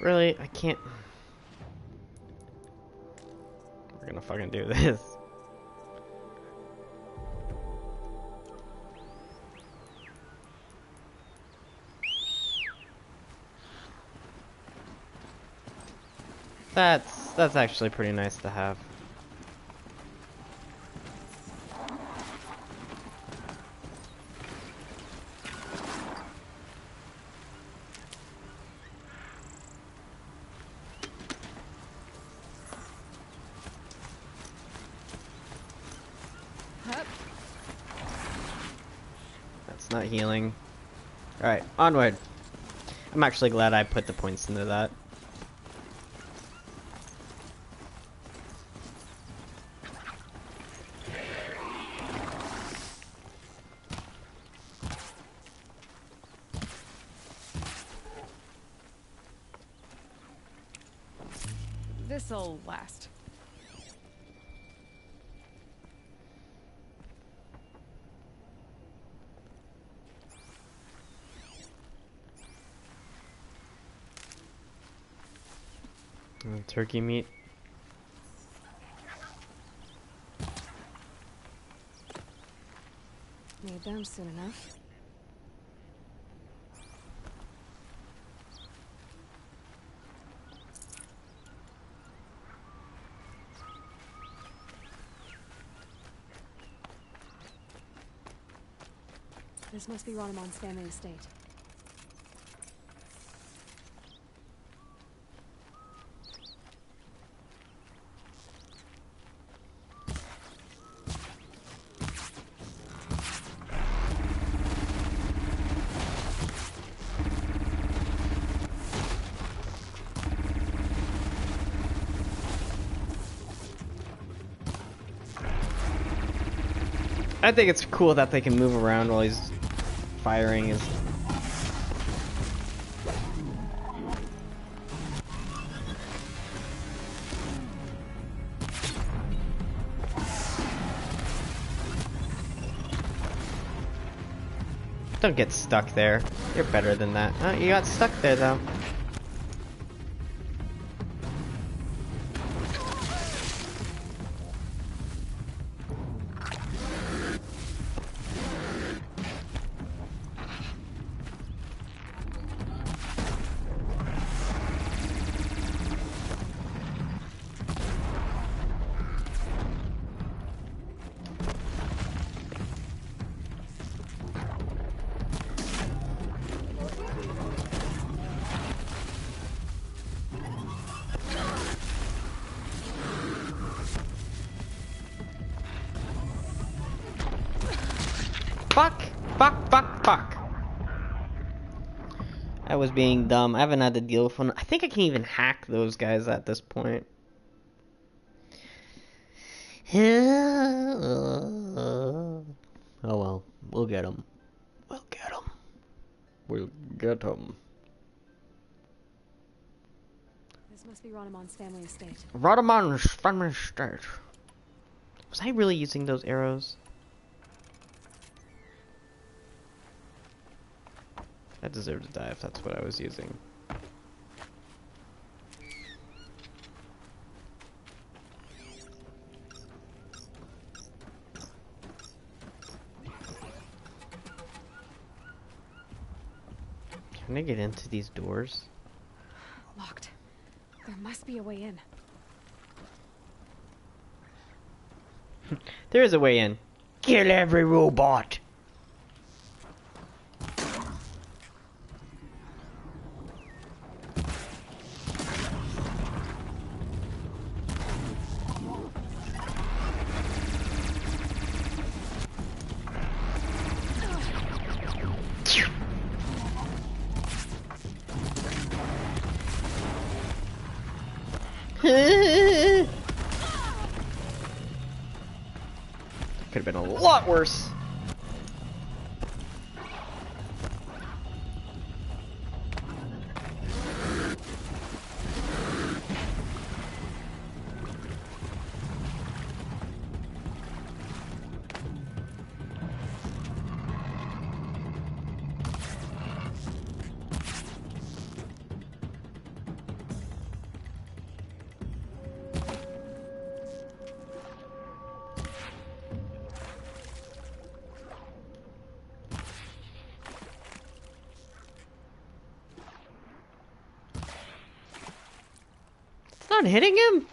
Really? I can't... We're gonna fucking do this. That's actually pretty nice to have. That's not healing. Alright, onward. I'm actually glad I put the points into that. This'll last. Turkey meat. Made them soon enough. This must be Ronamon's family estate. I think it's cool that they can move around while he's firing his... Don't get stuck there. You're better than that. Oh, you got stuck there though. Fuck. I was being dumb. I haven't had to deal with one. I think I can even hack those guys at this point. Oh well. We'll get them. We'll get them. This must be Ronamon's family estate. Ronamon's family estate. Was I really using those arrows? I deserve to die if that's what I was using. Can I get into these doors? Locked. There must be a way in. There is a way in. Kill every robot! Could have been a lot worse. Not hitting him?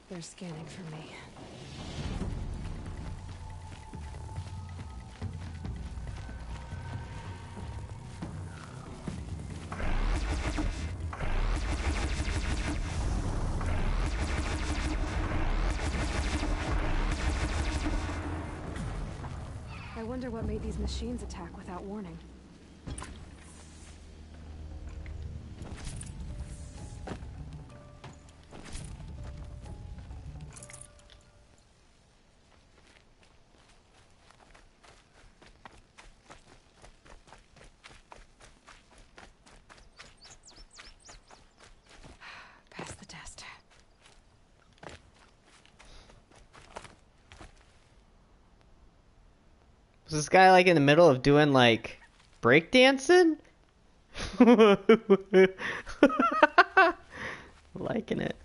They're scanning for me. I wonder what made these machines attack without warning. Pass the test. Was this guy like in the middle of doing like breakdancing? Liking it.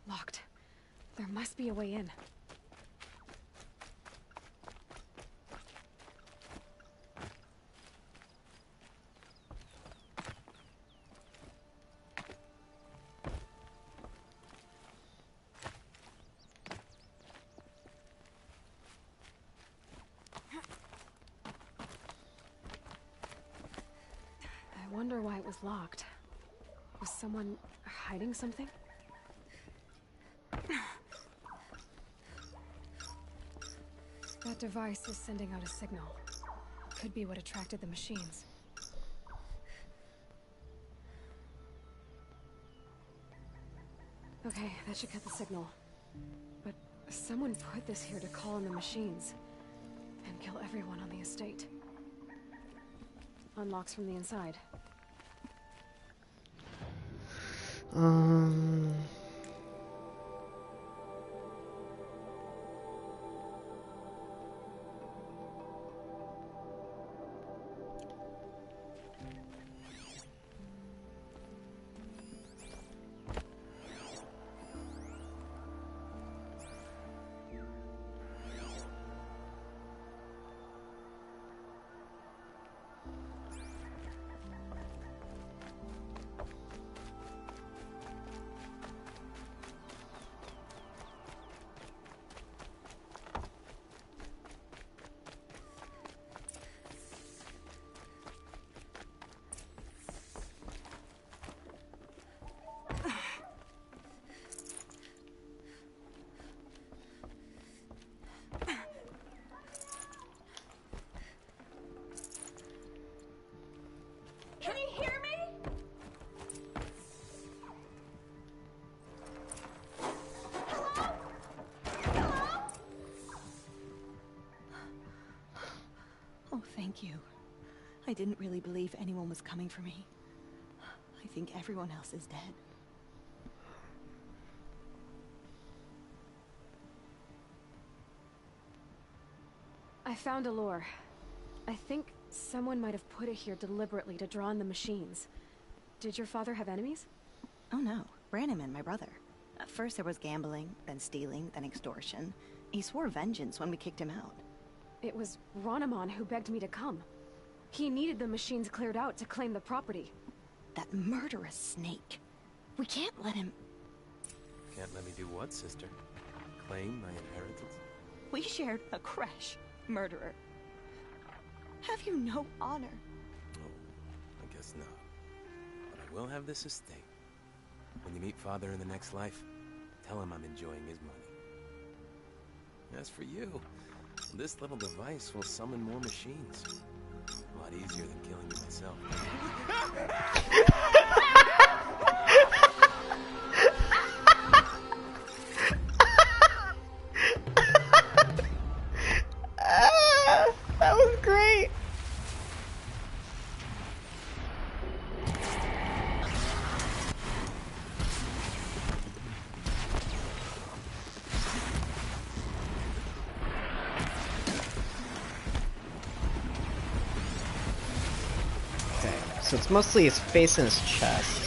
Locked. There must be a way in. I wonder why it was locked. Was someone hiding something? That device is sending out a signal. Could be what attracted the machines. Okay, that should cut the signal. But someone put this here to call in the machines and kill everyone on the estate. Unlocks from the inside. Can you hear me? Hello? Hello? Oh, thank you. I didn't really believe anyone was coming for me. I think everyone else is dead. I found a lure. I think someone might have put it here deliberately to draw in the machines. Did your father have enemies? Oh no. Branham and my brother. At first there was gambling, then stealing, then extortion. He swore vengeance when we kicked him out. It was Ronamon who begged me to come. He needed the machines cleared out to claim the property. That murderous snake. We can't let him... Can't let me do what, sister? Claim my inheritance? We shared a creche, murderer. Have you no honor? Oh, I guess not. But I will have this estate. When you meet Father in the next life, tell him I'm enjoying his money. As for you, this little device will summon more machines. A lot easier than killing you myself. That was great. Okay, so it's mostly his face and his chest.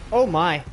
Oh my.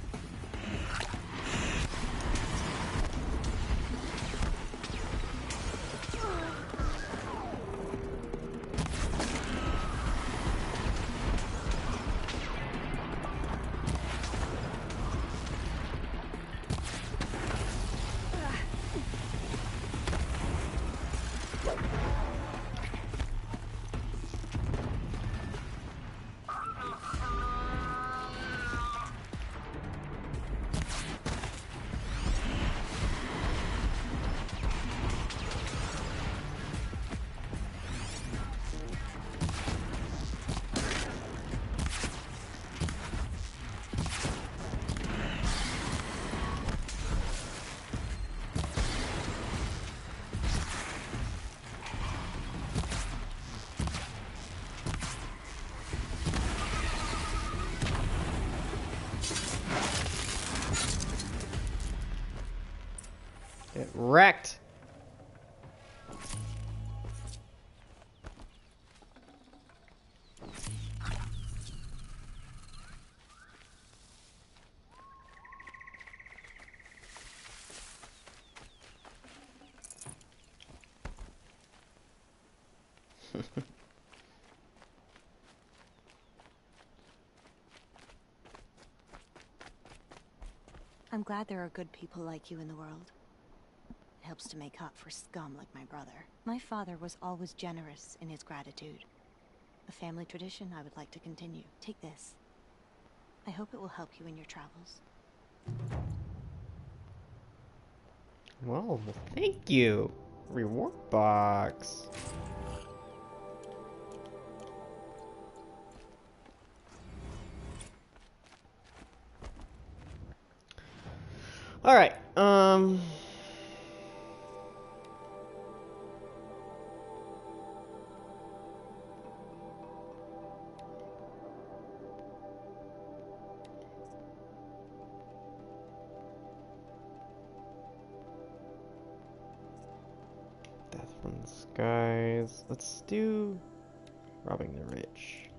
Get wrecked. I'm glad there are good people like you in the world. It helps to make up for scum like my brother. My father was always generous in his gratitude. A family tradition I would like to continue. Take this. I hope it will help you in your travels. Well, thank you. Reward box. All right. Death from the skies. Let's do robbing the rich.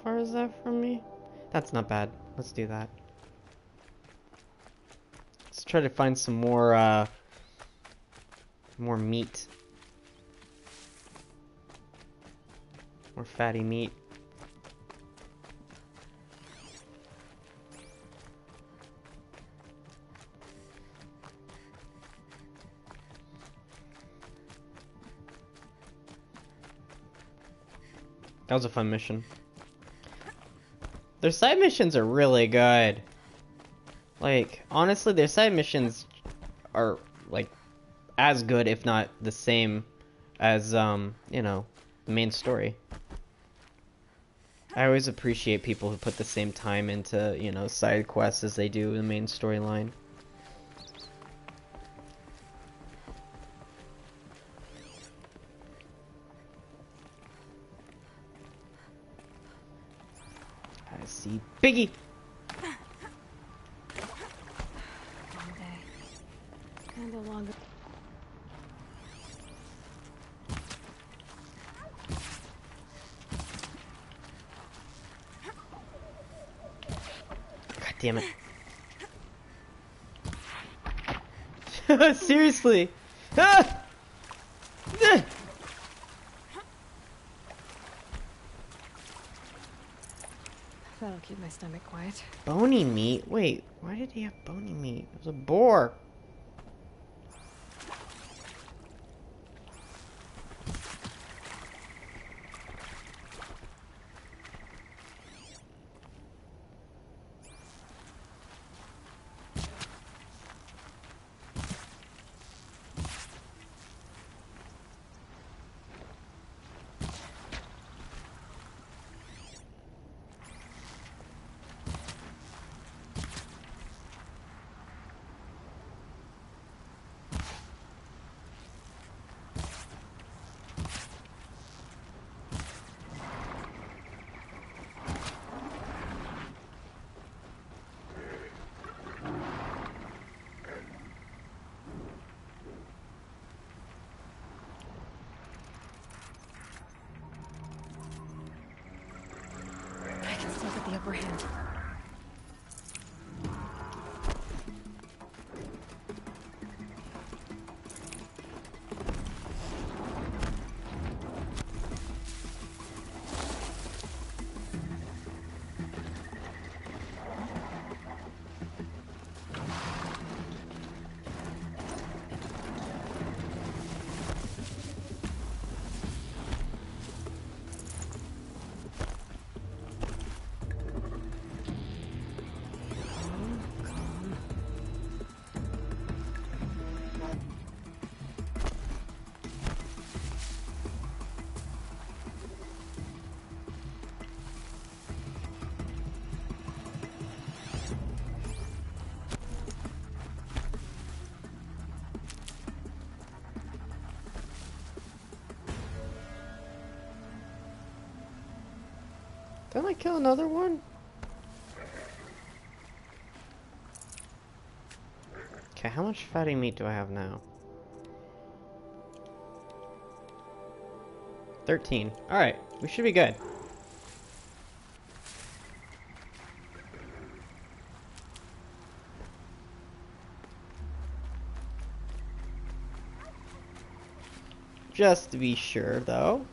far is that from me? That's not bad. Let's do that. Let's try to find some more meat. More fatty meat. That was a fun mission. Their side missions are really good. Like, honestly, their side missions are, like, as good, if not the same, as, you know, the main story. I always appreciate people who put the same time into, you know, side quests as they do the main storyline. I see Biggie! Long day. Kinda longer. God damn it. Seriously! Ah! That'll keep my stomach quiet. Bony meat? Wait, why did he have bony meat? It was a boar. I can still get the upper hand. Didn't I kill another one? Okay, how much fatty meat do I have now? 13. Alright, we should be good. Just to be sure, though.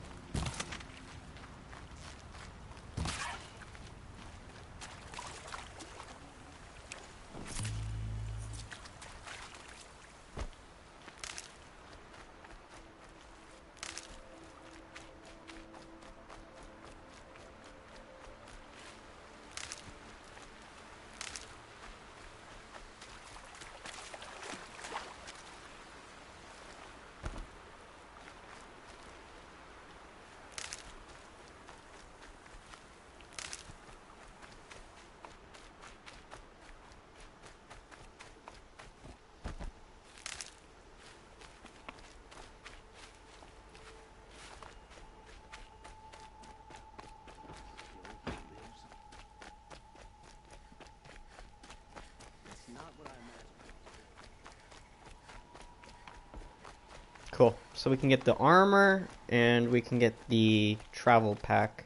Cool. So we can get the armor, and we can get the travel pack.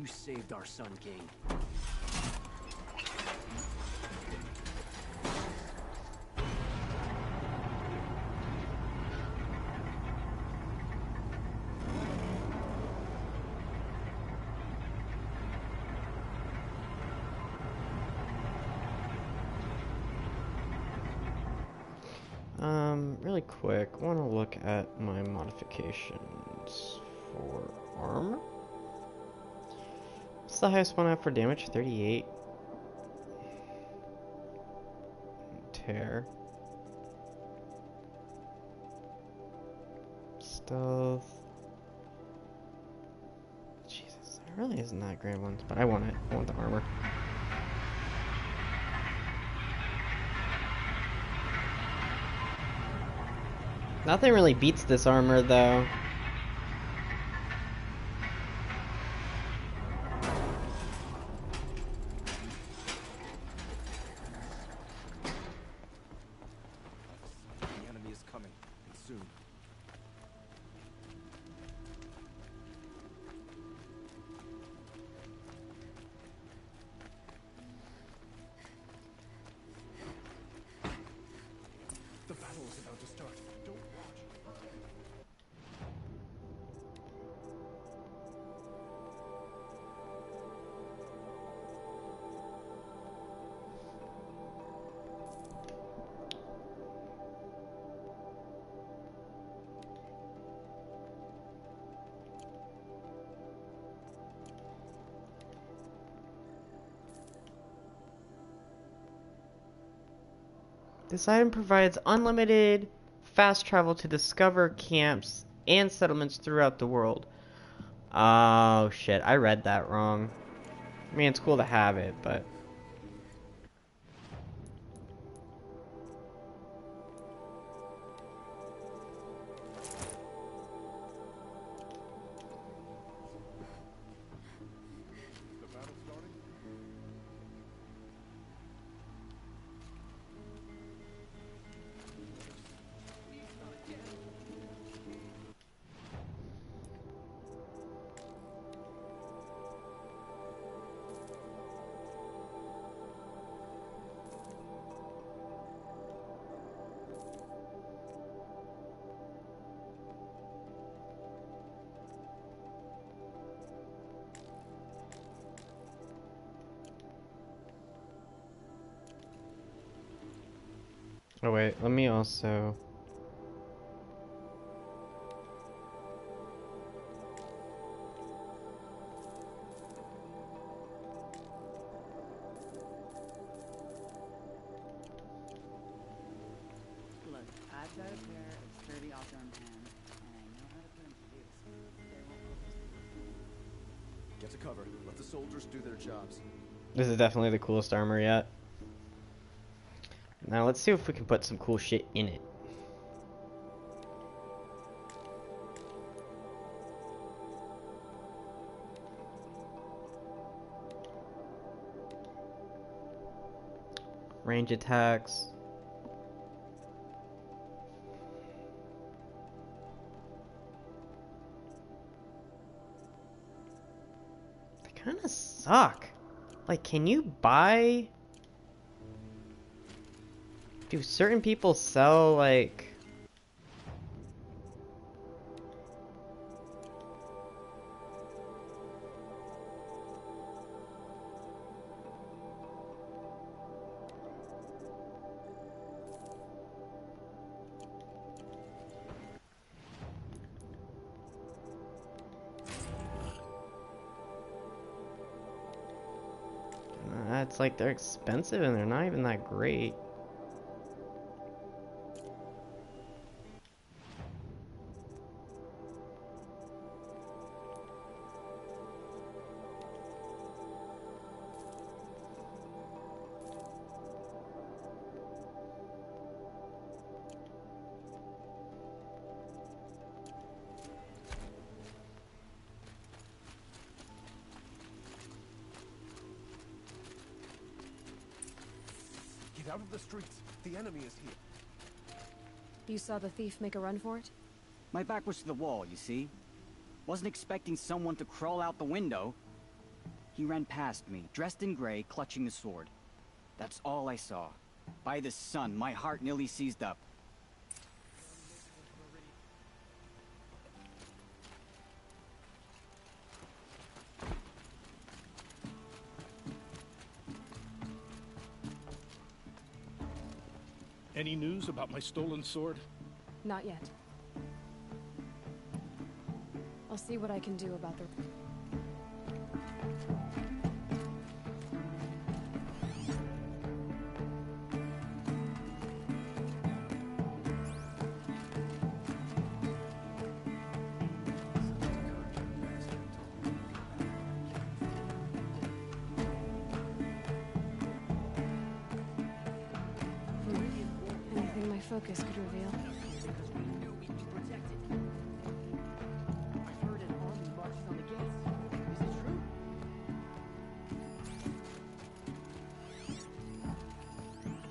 You saved our Sun King. Really quick, I want to look at my modifications for armor. What's the highest one I have for damage? 38. Tear. Stealth. Jesus, there really isn't that great ones, but I want it. I want the armor. Nothing really beats this armor, though. The enemy is coming, and soon. The battle is about to start. Don't watch. This item provides unlimited fast travel to discover camps and settlements throughout the world. Oh shit, I read that wrong. I mean, it's cool to have it, but... Oh wait, let me also... Look, I've got a pair of sturdy off-arm hands, and I know how to put them to use. They won't focus. Get to cover. Let the soldiers do their jobs. This is definitely the coolest armor yet. Now let's see if we can put some cool shit in it. Range attacks. They kind of suck. Like, can you buy... Do certain people sell, like... It's like they're expensive and they're not even that great. Get out of the streets. The enemy is here. You saw the thief make a run for it? My back was to the wall, you see? Wasn't expecting someone to crawl out the window. He ran past me, dressed in gray, clutching a sword. That's all I saw. By the sun, my heart nearly seized up. Any news about my stolen sword? Not yet. I'll see what I can do about the... Anything my focus could reveal.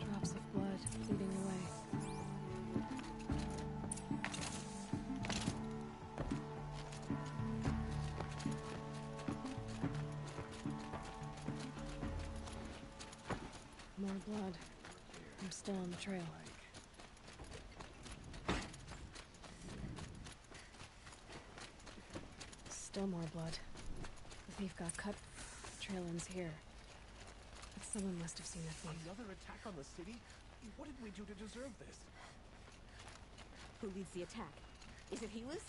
Drops of blood leading the way. More blood. I'm still on the trail. Still more blood. The thief got cut. Trail ends here. But someone must have seen the thief. Another attack on the city? What did we do to deserve this? Who leads the attack? Is it Helis?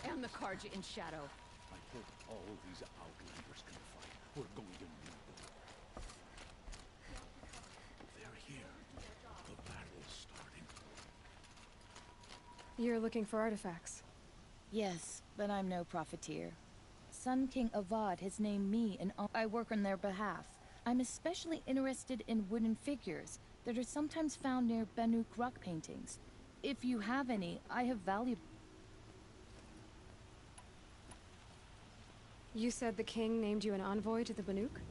And the Karja in shadow. I hope all these Outlanders can fight. We're going to need them. They're here. The battle's starting. You're looking for artifacts. Yes, but I'm no profiteer. Sun King Avad has named me and I work on their behalf. I'm especially interested in wooden figures that are sometimes found near Banuk rock paintings. If you have any, I have valuable... You said the king named you an envoy to the Banuk?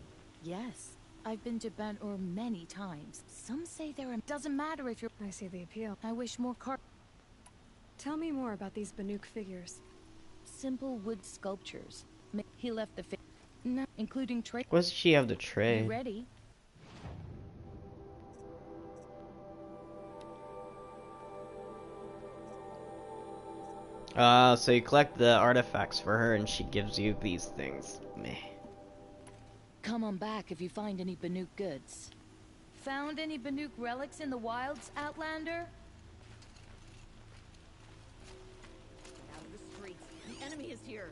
Yes. I've been to Ban-Ur many times. Some say there are... Doesn't matter if you're... I see the appeal. I wish more Tell me more about these Banuk figures. Simple wood sculptures. He left the no, including tray. Why does she have the tray? You ready? So you collect the artifacts for her and she gives you these things. Meh. Come on back if you find any Banuk goods. Found any Banuk relics in the wilds, Outlander? Get out of the streets. The enemy is here.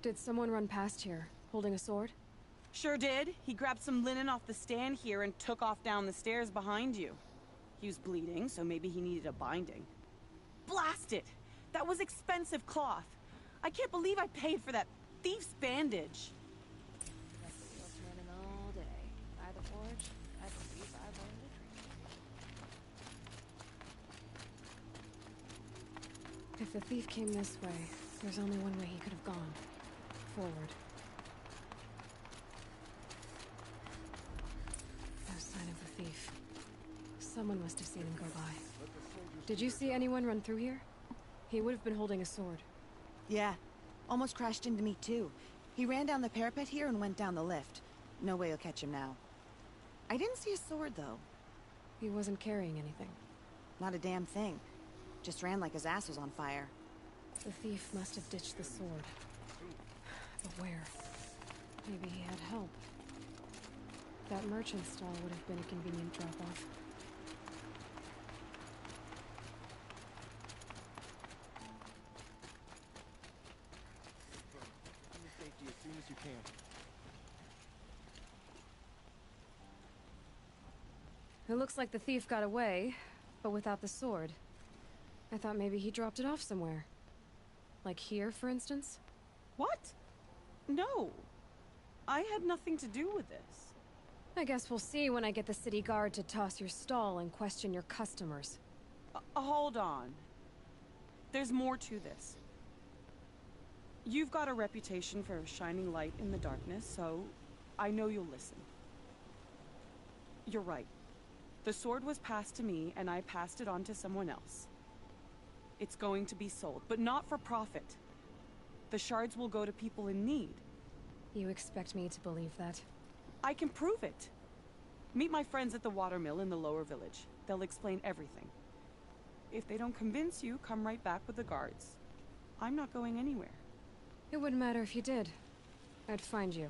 Did someone run past here, holding a sword? Sure did. He grabbed some linen off the stand here and took off down the stairs behind you. He was bleeding, so maybe he needed a binding. Blast it! That was expensive cloth. I can't believe I paid for that thief's bandage. All day. By the forge, I believe I learned a trick. If the thief came this way, there's only one way he could have gone. Forward. No sign of the thief. Someone must have seen him go by. Did you see anyone run through here? He would have been holding a sword. Yeah. Almost crashed into me, too. He ran down the parapet here and went down the lift. No way you'll catch him now. I didn't see a sword, though. He wasn't carrying anything. Not a damn thing. Just ran like his ass was on fire. The thief must have ditched the sword. But where? Maybe he had help. That merchant stall would have been a convenient drop-off. Safety as soon as you can. It looks like the thief got away, but without the sword. I thought maybe he dropped it off somewhere. Like here, for instance? What? No. I had nothing to do with this. I guess we'll see when I get the city guard to toss your stall and question your customers. Hold on. There's more to this. You've got a reputation for shining light in the darkness, so I know you'll listen. You're right. The sword was passed to me, and I passed it on to someone else. It's going to be sold, but not for profit. The shards will go to people in need. You expect me to believe that? I can prove it. Meet my friends at the watermill in the lower village. They'll explain everything. If they don't convince you, come right back with the guards. I'm not going anywhere. It wouldn't matter if you did. I'd find you.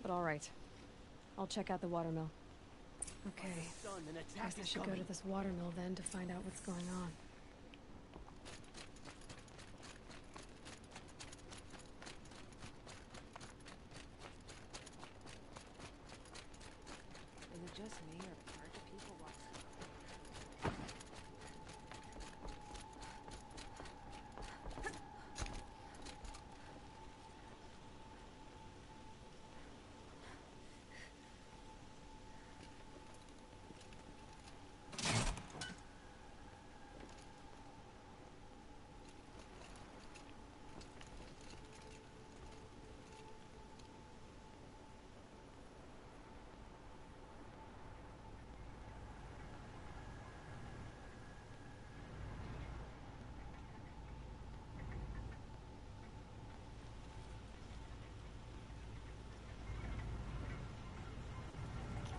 But all right. I'll check out the watermill. Okay. Guess I should go to this watermill then to find out what's going on. Is it just me or are the people watching?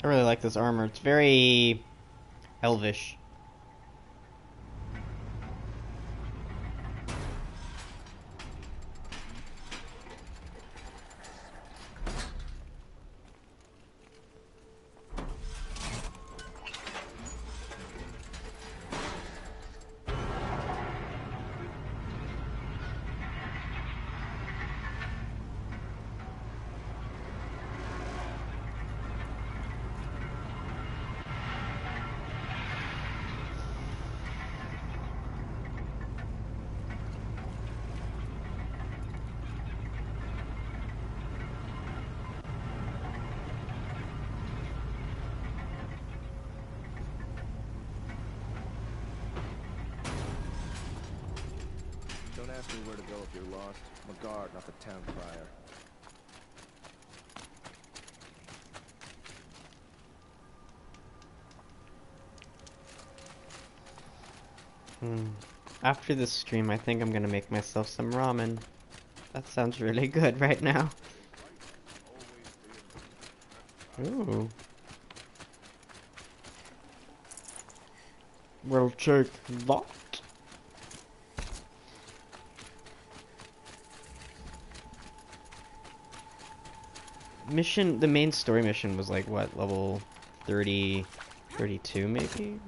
I really like this armor. It's very elvish. Don't ask me where to go if you're lost. I'm a guard, not the town crier. After this stream, I think I'm gonna make myself some ramen. That sounds really good right now. Ooh. We'll check that. Mission, the main story mission was like what, level 30, 32 maybe?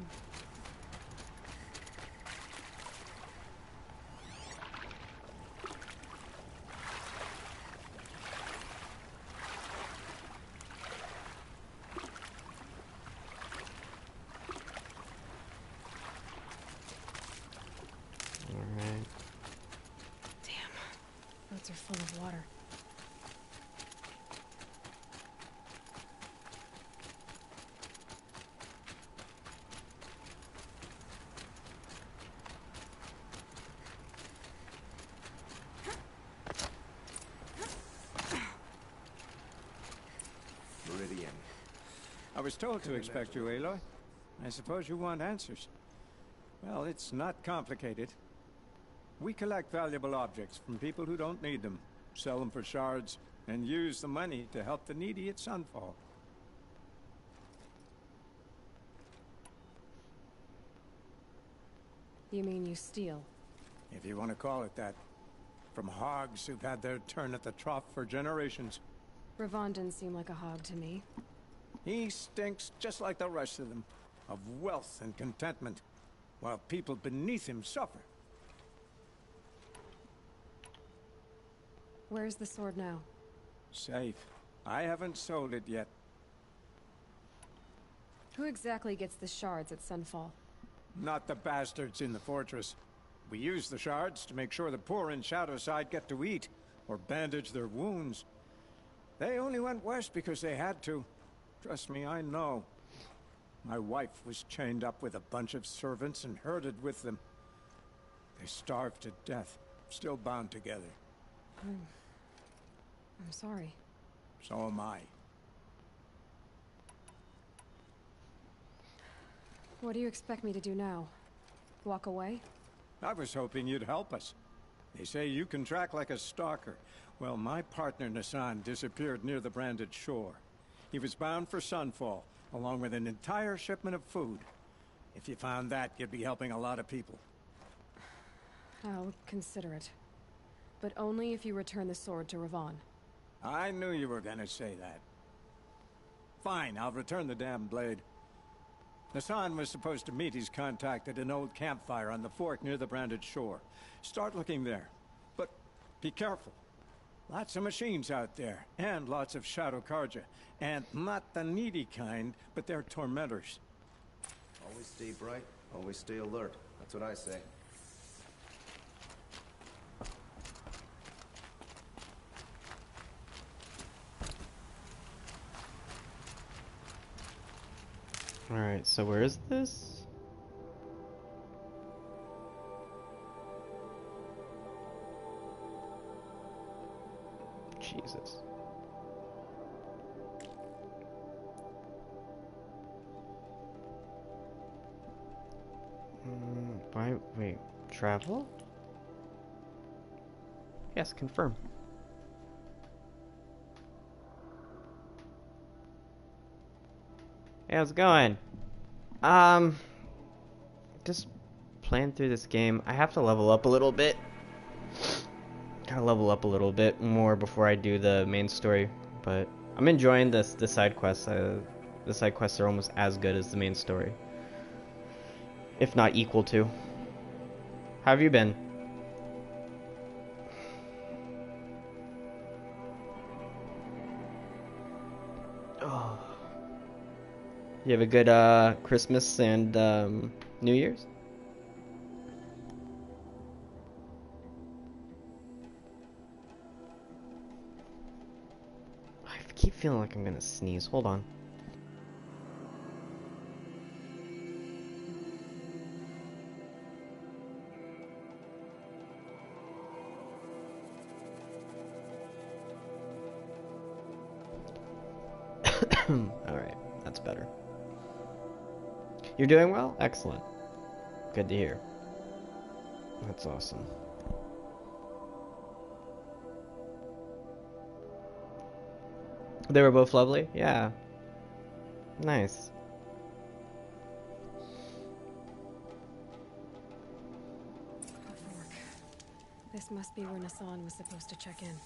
Alright. Damn. Boats are full of water. Meridian. I was told to expect you, Aloy. I suppose you want answers. Well, it's not complicated. We collect valuable objects from people who don't need them, sell them for shards, and use the money to help the needy at Sunfall. You mean you steal? If you want to call it that. From hogs who've had their turn at the trough for generations. Ravon didn't seem like a hog to me. He stinks just like the rest of them, of wealth and contentment, while people beneath him suffer. Where's the sword now? Safe. I haven't sold it yet. Who exactly gets the shards at Sunfall? Not the bastards in the fortress. We use the shards to make sure the poor in Shadowside get to eat, or bandage their wounds. They only went west because they had to. Trust me, I know. My wife was chained up with a bunch of servants and herded with them. They starved to death, still bound together. I'm sorry. So am I. What do you expect me to do now? Walk away? I was hoping you'd help us. They say you can track like a stalker. Well, my partner Nassan disappeared near the branded shore. He was bound for Sunfall, along with an entire shipment of food. If you found that, you'd be helping a lot of people. I'll consider it. But only if you return the sword to Ravon. I knew you were gonna say that. Fine, I'll return the damn blade. Nassan was supposed to meet his contact at an old campfire on the fork near the branded shore. Start looking there. But be careful. Lots of machines out there, and lots of Shadow Karja. And not the needy kind, but they're tormentors. Always stay bright, always stay alert. That's what I say. Alright, so where is this? Jesus. Wait, travel? Yes, confirm. Hey, how's it going? Just playing through this game. I have to level up a little bit. Gotta level up a little bit more before I do the main story, but I'm enjoying the side quests. The side quests are almost as good as the main story, if not equal to. How have you been? Oh. You have a good Christmas and New Year's? I keep feeling like I'm gonna sneeze. Hold on. Alright, that's better. You're doing well? Excellent. Good to hear. That's awesome. They were both lovely? Yeah. Nice. This must be where Nassan was supposed to check in.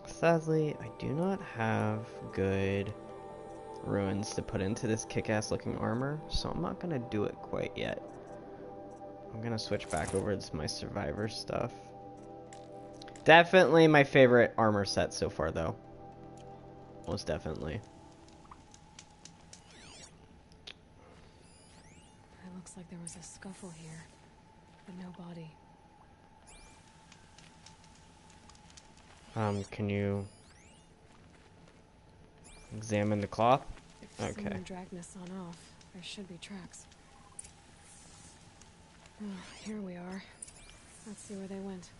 Sadly, I do not have good ruins to put into this kick-ass looking armor, so I'm not gonna do it quite yet. I'm gonna switch back over to my survivor stuff. Definitely my favorite armor set so far, though. Most definitely. It looks like there was a scuffle here, but no body. Can you examine the cloth? If Okay. someone dragged Nassan off, there should be tracks. Oh, here we are. Let's see where they went.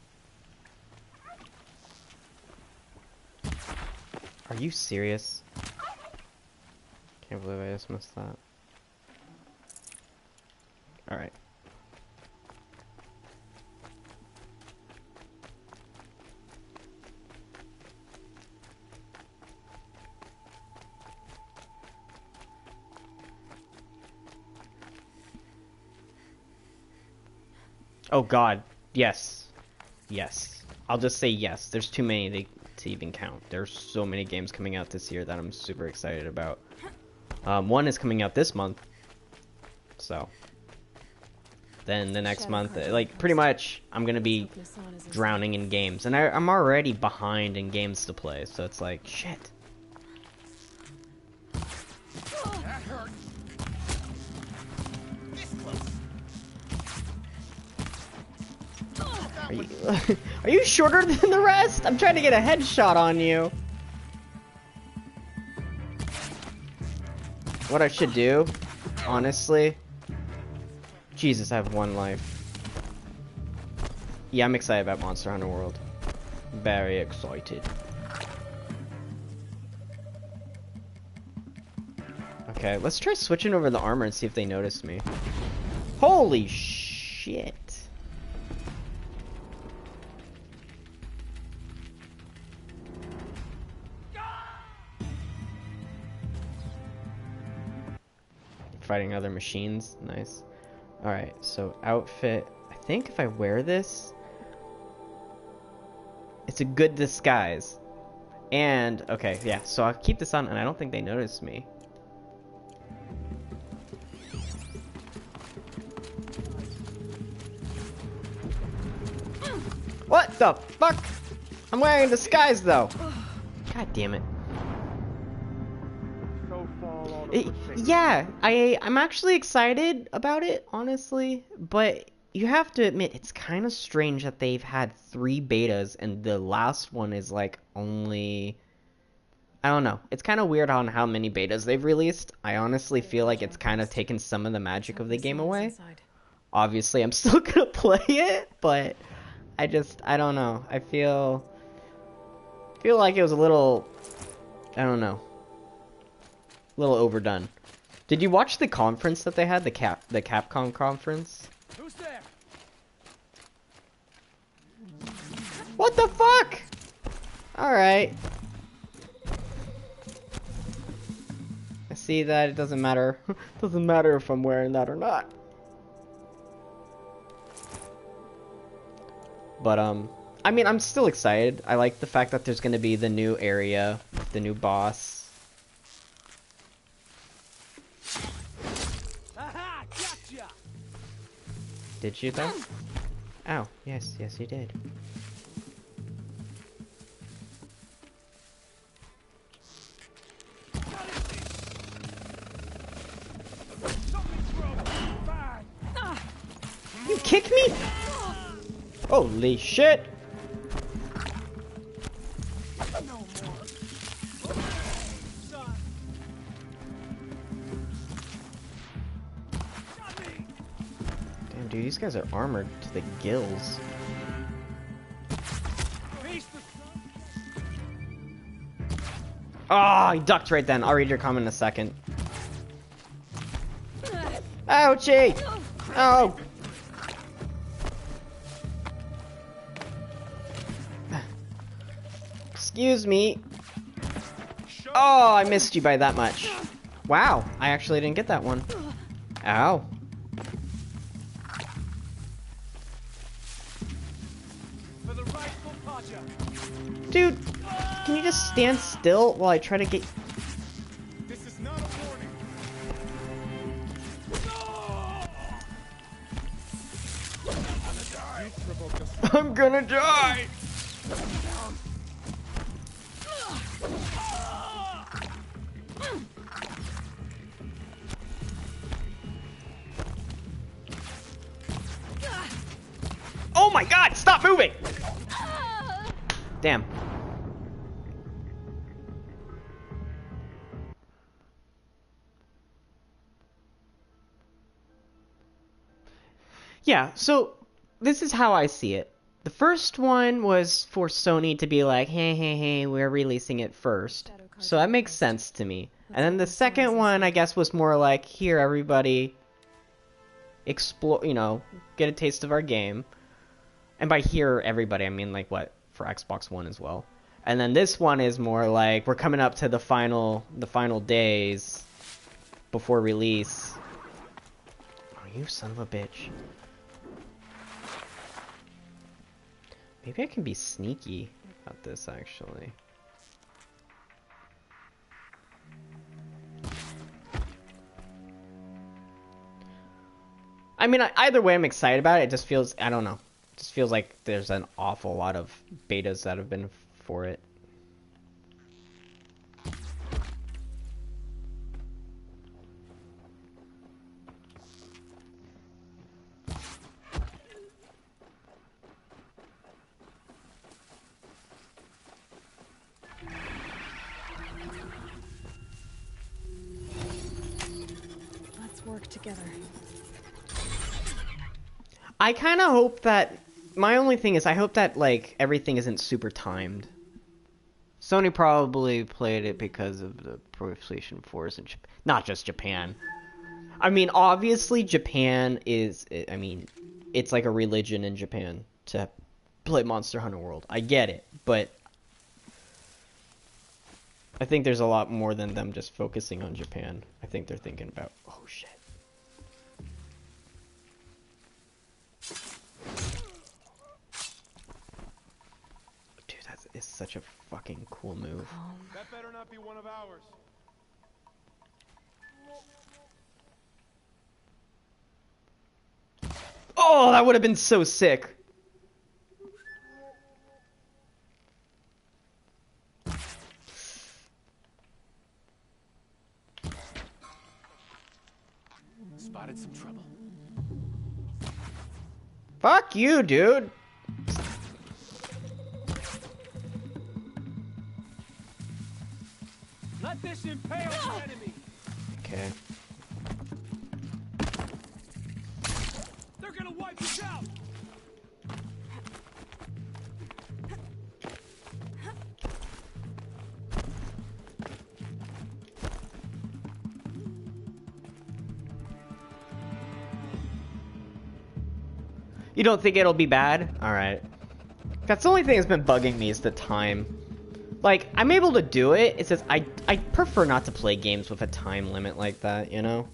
Are you serious? Can't believe I just missed that. Alright. Oh god, yes. Yes. I'll just say yes. There's too many to even count. There's so many games coming out this year that I'm super excited about. One is coming out this month. So. Then the next month, like, pretty much, I'm gonna be drowning in games. And I'm already behind in games to play, so it's like, shit. That hurt. This close. Are you shorter than the rest? I'm trying to get a headshot on you. What I should do, honestly. Jesus, I have one life. Yeah, I'm excited about Monster Hunter World. Very excited. Okay, let's try switching over the armor and see if they notice me. Holy shit. Fighting other machines. Nice. Alright, so outfit. I think if I wear this, it's a good disguise. And, okay, yeah, so I'll keep this on, and I don't think they notice me. What the fuck? I'm wearing a disguise, though. God damn it. Yeah, I'm actually excited about it, honestly, but you have to admit, it's kind of strange that they've had 3 betas, and the last one is, like, only... I don't know. It's kind of weird on how many betas they've released. I honestly feel like it's kind of taken some of the magic of the game away. Obviously, I'm still gonna play it, but I don't know. I feel like it was a little, I don't know, a little overdone. Did you watch the conference that they had, the Capcom conference? Who's there? What the fuck? All right. I see that it doesn't matter. Doesn't matter if I'm wearing that or not. But I mean, I'm still excited. I like the fact that there's gonna be the new area, the new boss. Aha, gotcha. Did you though? Ow, yes, you did. You kick me? Holy shit! Damn, dude, these guys are armored to the gills. Oh, he ducked right then. I'll read your comment in a second. Ouchie! Oh! Excuse me. Oh, I missed you by that much. Wow, I actually didn't get that one. Ow. Dude, can you just stand still while I try to get... This is not a warning. I'm gonna die! Oh my god, stop moving! Damn. Yeah, so this is how I see it. The first one was for Sony to be like, hey, we're releasing it first. So that makes sense to me. And then the second one, I guess, was more like, here, everybody, explore, you know, get a taste of our game. And by here, everybody, I mean, like, what, for Xbox One as well. And then this one is more like, we're coming up to the final days before release. Oh, you son of a bitch. Maybe I can be sneaky about this, actually. I mean, either way, I'm excited about it. It just feels, I don't know. It just feels like there's an awful lot of betas that have been for it. Let's work together. I kind of hope that... My only thing is I hope that, like, everything isn't super timed. Sony probably played it because of the PlayStation 4s in Japan. Not just Japan. I mean, obviously Japan is, I mean, it's like a religion in Japan to play Monster Hunter World. I get it, but I think there's a lot more than them just focusing on Japan. I think they're thinking about, oh shit. Dude, that is such a fucking cool move. That better not be one of ours. Oh, that would have been so sick. Spotted some trouble. Fuck you, dude. Let this impale the enemy. Okay. They're gonna wipe us out. You don't think it'll be bad? Alright. That's the only thing that's been bugging me is the time. Like, I'm able to do it. It's just, I prefer not to play games with a time limit like that, you know?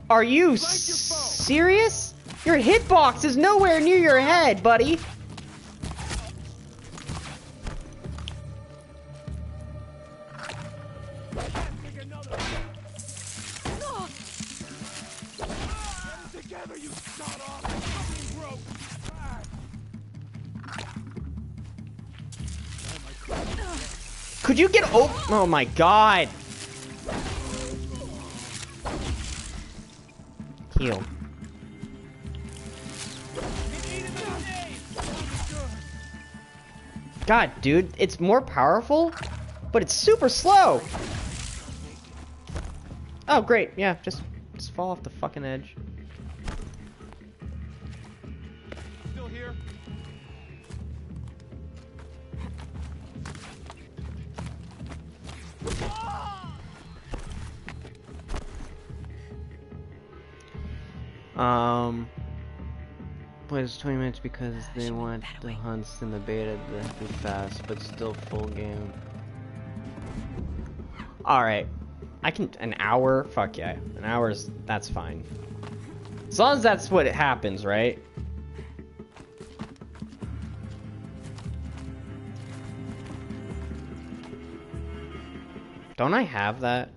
Are you serious? Your hitbox is nowhere near your head, buddy. Together, you sawed off. Could you get oh my god. Heal. God, dude, it's more powerful, but it's super slow. Oh, great. Yeah, just fall off the fucking edge. Still here? But it's 20 minutes because they want the hunts in the beta to be fast, but still full game. Alright. I can, an hour? Fuck yeah. An hour's, that's fine. As long as that's what happens, right? Don't I have that?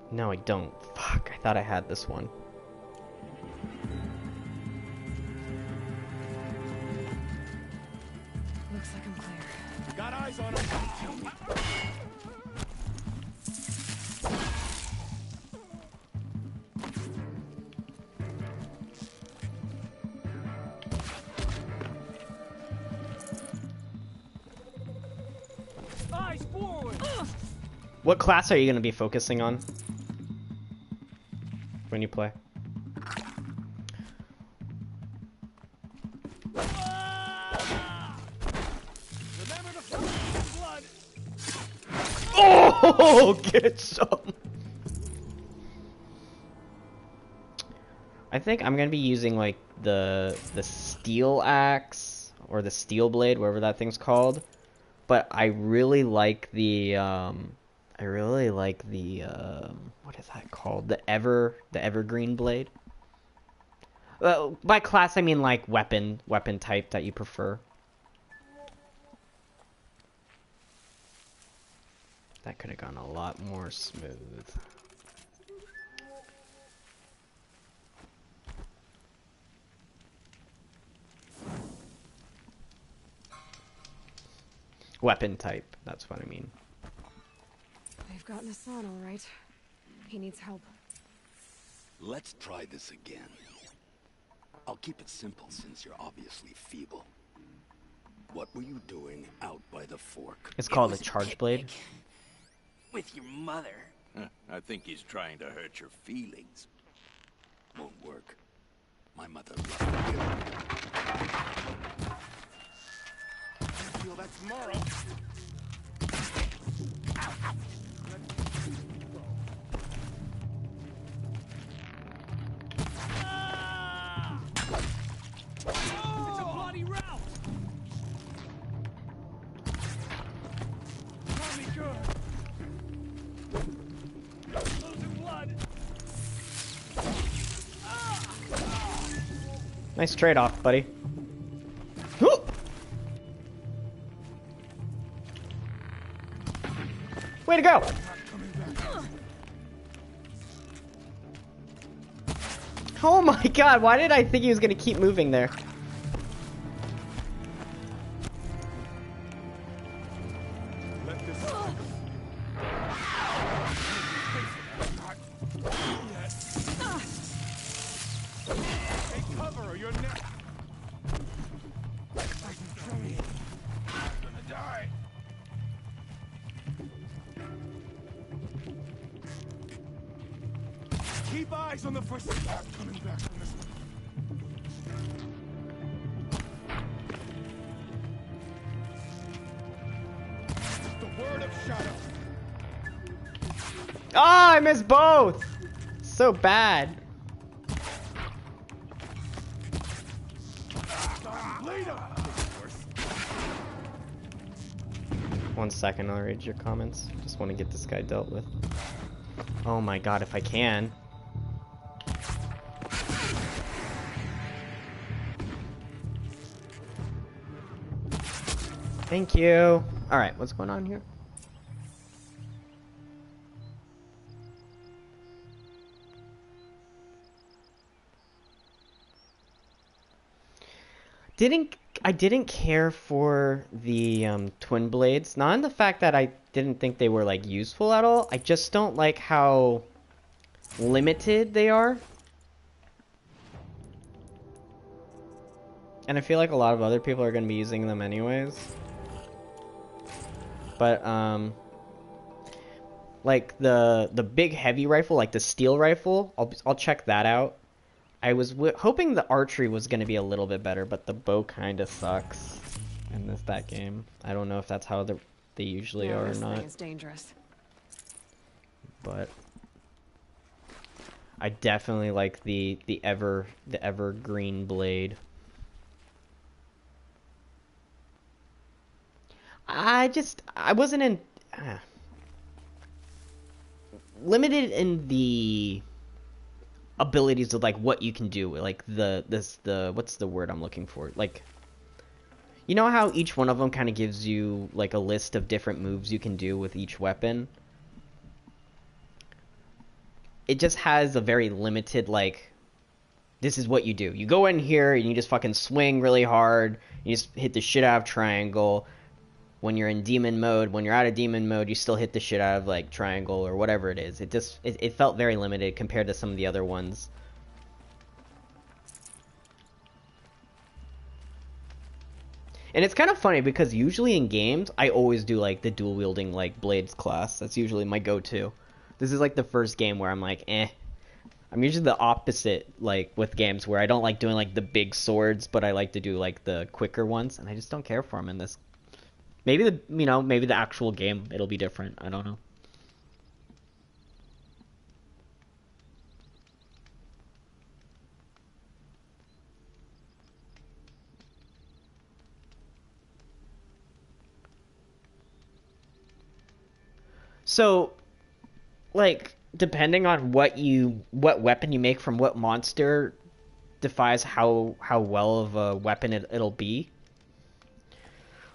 No, I don't. Fuck, I thought I had this one. Looks like I'm clear. Got eyes on him. Eyes forward. What class are you going to be focusing on when you play? Oh, get some. I think I'm gonna be using like the steel axe or the steel blade, whatever that thing's called. But I really like the what is that called? The evergreen blade. By class I mean like weapon type that you prefer. That could have gone a lot more smooth. Weapon type, that's what I mean. They've gotten Hassan all right. He needs help. Let's try this again. I'll keep it simple since you're obviously feeble. What were you doing out by the fork? It's called a charge blade. With your mother. I think he's trying to hurt your feelings. Won't work. My mother loved you. Feel that tomorrow. It's a bloody rout. Tommy, good. Losing blood. Nice trade-off, buddy. Way to go! Oh my god, why did I think he was gonna keep moving there? Take cover or you're next. Gonna die. Keep eyes on the first attack coming back from this one. The word of shadow. Ah, I missed both! So bad. One second, I'll read your comments. Just want to get this guy dealt with. Oh my god, if I can. Thank you. Alright, what's going on here? I didn't care for the twin blades. Not in the fact that I didn't think they were like useful at all. I just don't like how limited they are. And I feel like a lot of other people are going to be using them anyways. But like the big heavy rifle, like the steel rifle, I'll check that out. I was hoping the archery was going to be a little bit better, but the bow kind of sucks in that game. I don't know if that's how they usually are or not. This thing is dangerous. But I definitely like the evergreen blade. I wasn't in limited in the abilities of like what you can do, like the what's the word I'm looking for, like, you know how each one of them kind of gives you like a list of different moves you can do with each weapon. It just has a very limited, like, this is what you do. You go in here and you just fucking swing really hard, you just hit the shit out of triangle. When you're in demon mode, when you're out of demon mode, you still hit the shit out of like triangle or whatever it is. It felt very limited compared to some of the other ones. And it's kind of funny because usually in games, I always do like the dual wielding like blades class. That's usually my go-to. This is like the first game where I'm like, eh. I'm usually the opposite, like with games where I don't like doing like the big swords, but I like to do like the quicker ones, and I just don't care for them in this. Maybe maybe the actual game, it'll be different. I don't know. So, like, depending on what weapon you make from what monster defies how well of a weapon it'll be.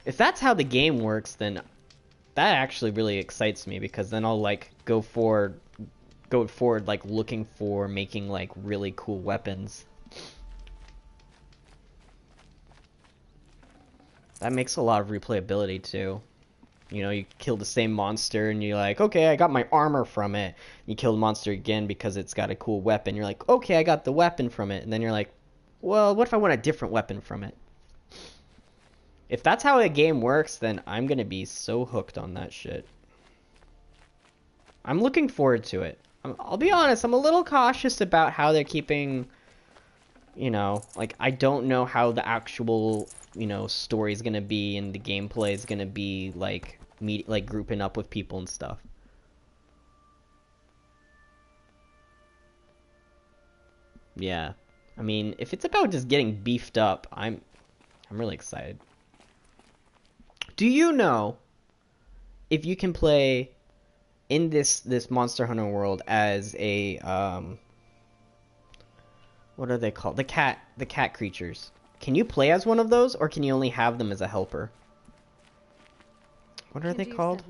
If that's how the game works, then that actually really excites me, because then I'll like go forward like looking for making like really cool weapons. That makes a lot of replayability too. You know, you kill the same monster and you're like, okay, I got my armor from it. You kill the monster again because it's got a cool weapon. You're like, okay, I got the weapon from it. And then you're like, well, what if I want a different weapon from it? If that's how a game works, then I'm gonna be so hooked on that shit. I'm looking forward to it. I'll be honest, I'm a little cautious about how they're keeping, you know, like, I don't know how the actual, you know, story's gonna be and the gameplay is gonna be, like, grouping up with people and stuff. Yeah. I mean, if it's about just getting beefed up, I'm really excited. Do you know if you can play in this Monster Hunter world as a what are they called? The cat creatures. Can you play as one of those, or can you only have them as a helper? What are they called?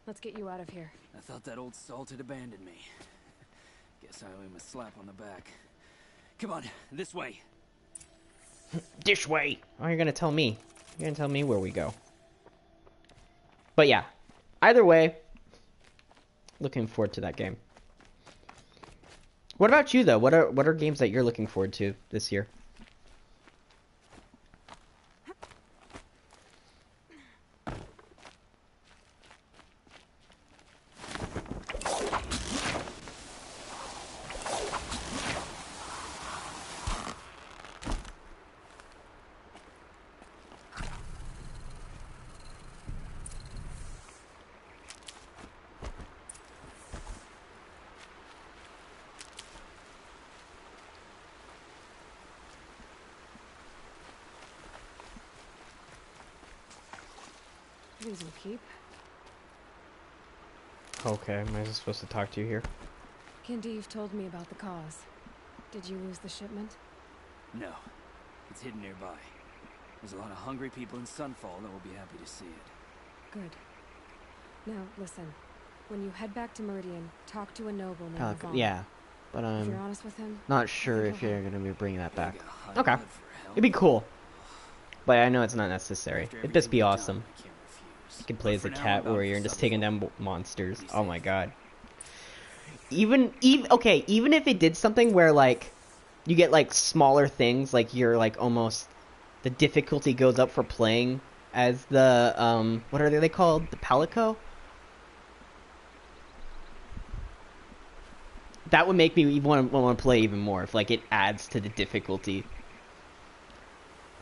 Let's get you out of here. I thought that old salt had abandoned me. Guess I owe him a slap on the back. Come on, this way. This way. Oh, you're gonna tell me. You're gonna tell me where we go. But yeah, either way, looking forward to that game. What about you though? What are games that you're looking forward to this year? These will keep. Okay, am I supposed to talk to you here? Kindeev told me about the cause. Did you lose the shipment? No. It's hidden nearby. There's a lot of hungry people in Sunfall that will be happy to see it. Good. Now, listen. When you head back to Meridian, talk to a noble named Vaughn. Yeah, but if you're honest with him, not sure if you're gonna be bringing that back. Okay, it'd be cool, but I know it's not necessary. It'd just be awesome. You could play as a cat warrior and just taking down monsters. Oh my god. Even if it did something where like you get like smaller things, like you're like almost the difficulty goes up for playing as the what are they called? The Palico? That would make me even want to play even more if like it adds to the difficulty.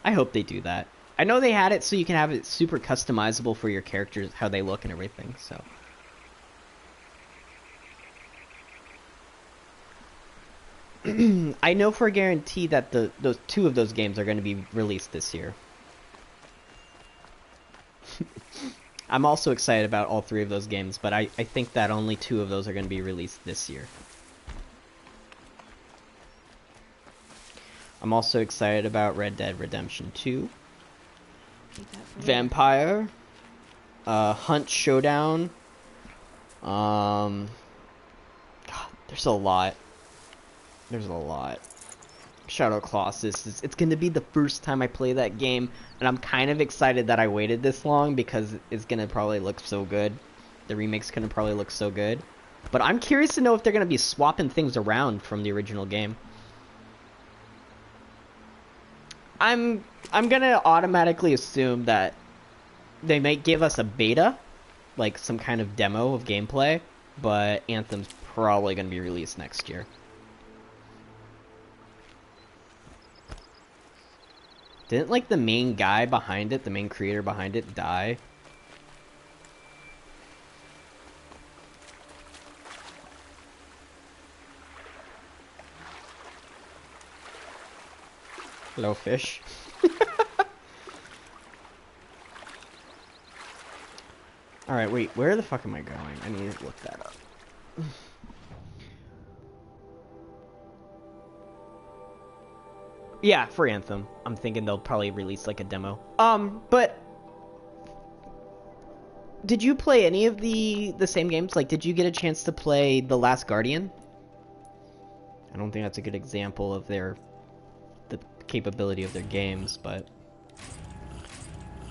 I hope they do that. I know they had it so you can have it super customizable for your characters, how they look and everything, so. I know for a guarantee that those two of those games are going to be released this year. I'm also excited about all three of those games, but I think that only two of those are going to be released this year. I'm also excited about Red Dead Redemption 2. Vampire. Hunt Showdown. God, there's a lot. There's a lot. Shadow Colossus. It's going to be the first time I play that game, and I'm kind of excited that I waited this long because it's going to probably look so good. The remake's going to probably look so good. But I'm curious to know if they're going to be swapping things around from the original game. I'm gonna automatically assume that they might give us a beta, like some kind of demo of gameplay, but Anthem's probably gonna be released next year. Didn't like the main guy behind it, the main creator behind it, die? Hello, fish. Alright, wait, where the fuck am I going? I need to look that up. Yeah, for Anthem. I'm thinking they'll probably release like a demo. But did you play any of the same games? Like, did you get a chance to play The Last Guardian? I don't think that's a good example of the capability of their games, but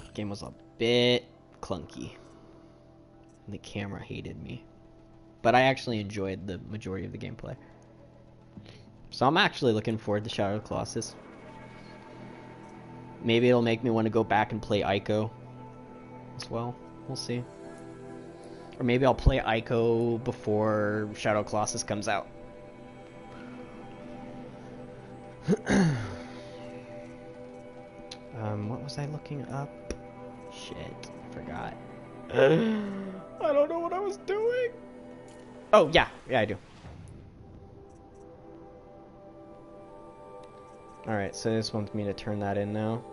the game was a bit clunky. The camera hated me. But I actually enjoyed the majority of the gameplay. So I'm actually looking forward to Shadow of the Colossus. maybe it'll make me want to go back and play Ico as well. We'll see. Or maybe I'll play Ico before Shadow Colossus comes out. What was I looking up? Shit, forgot. I don't know what I was doing. Oh, yeah, I do. Alright, so this wants me to turn that in now.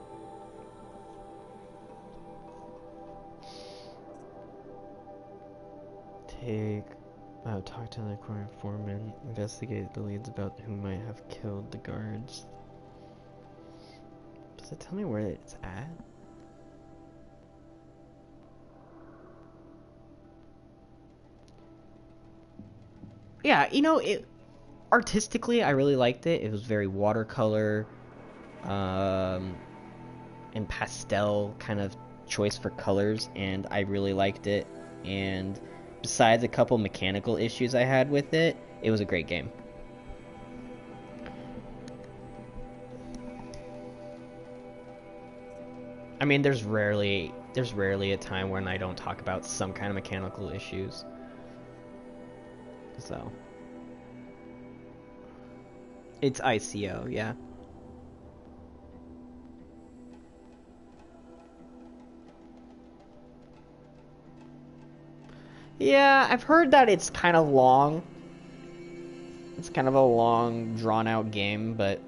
Talk to the crime foreman, investigate the leads about who might have killed the guards. Does it tell me where it's at? Yeah, you know, artistically I really liked it. It was very watercolor, and pastel kind of choice for colors, and I really liked it. And besides a couple mechanical issues I had with it, it was a great game. I mean, there's rarely a time when I don't talk about some kind of mechanical issues. So it's ICO, yeah. Yeah, I've heard that it's kind of long. It's kind of a long, drawn-out game, but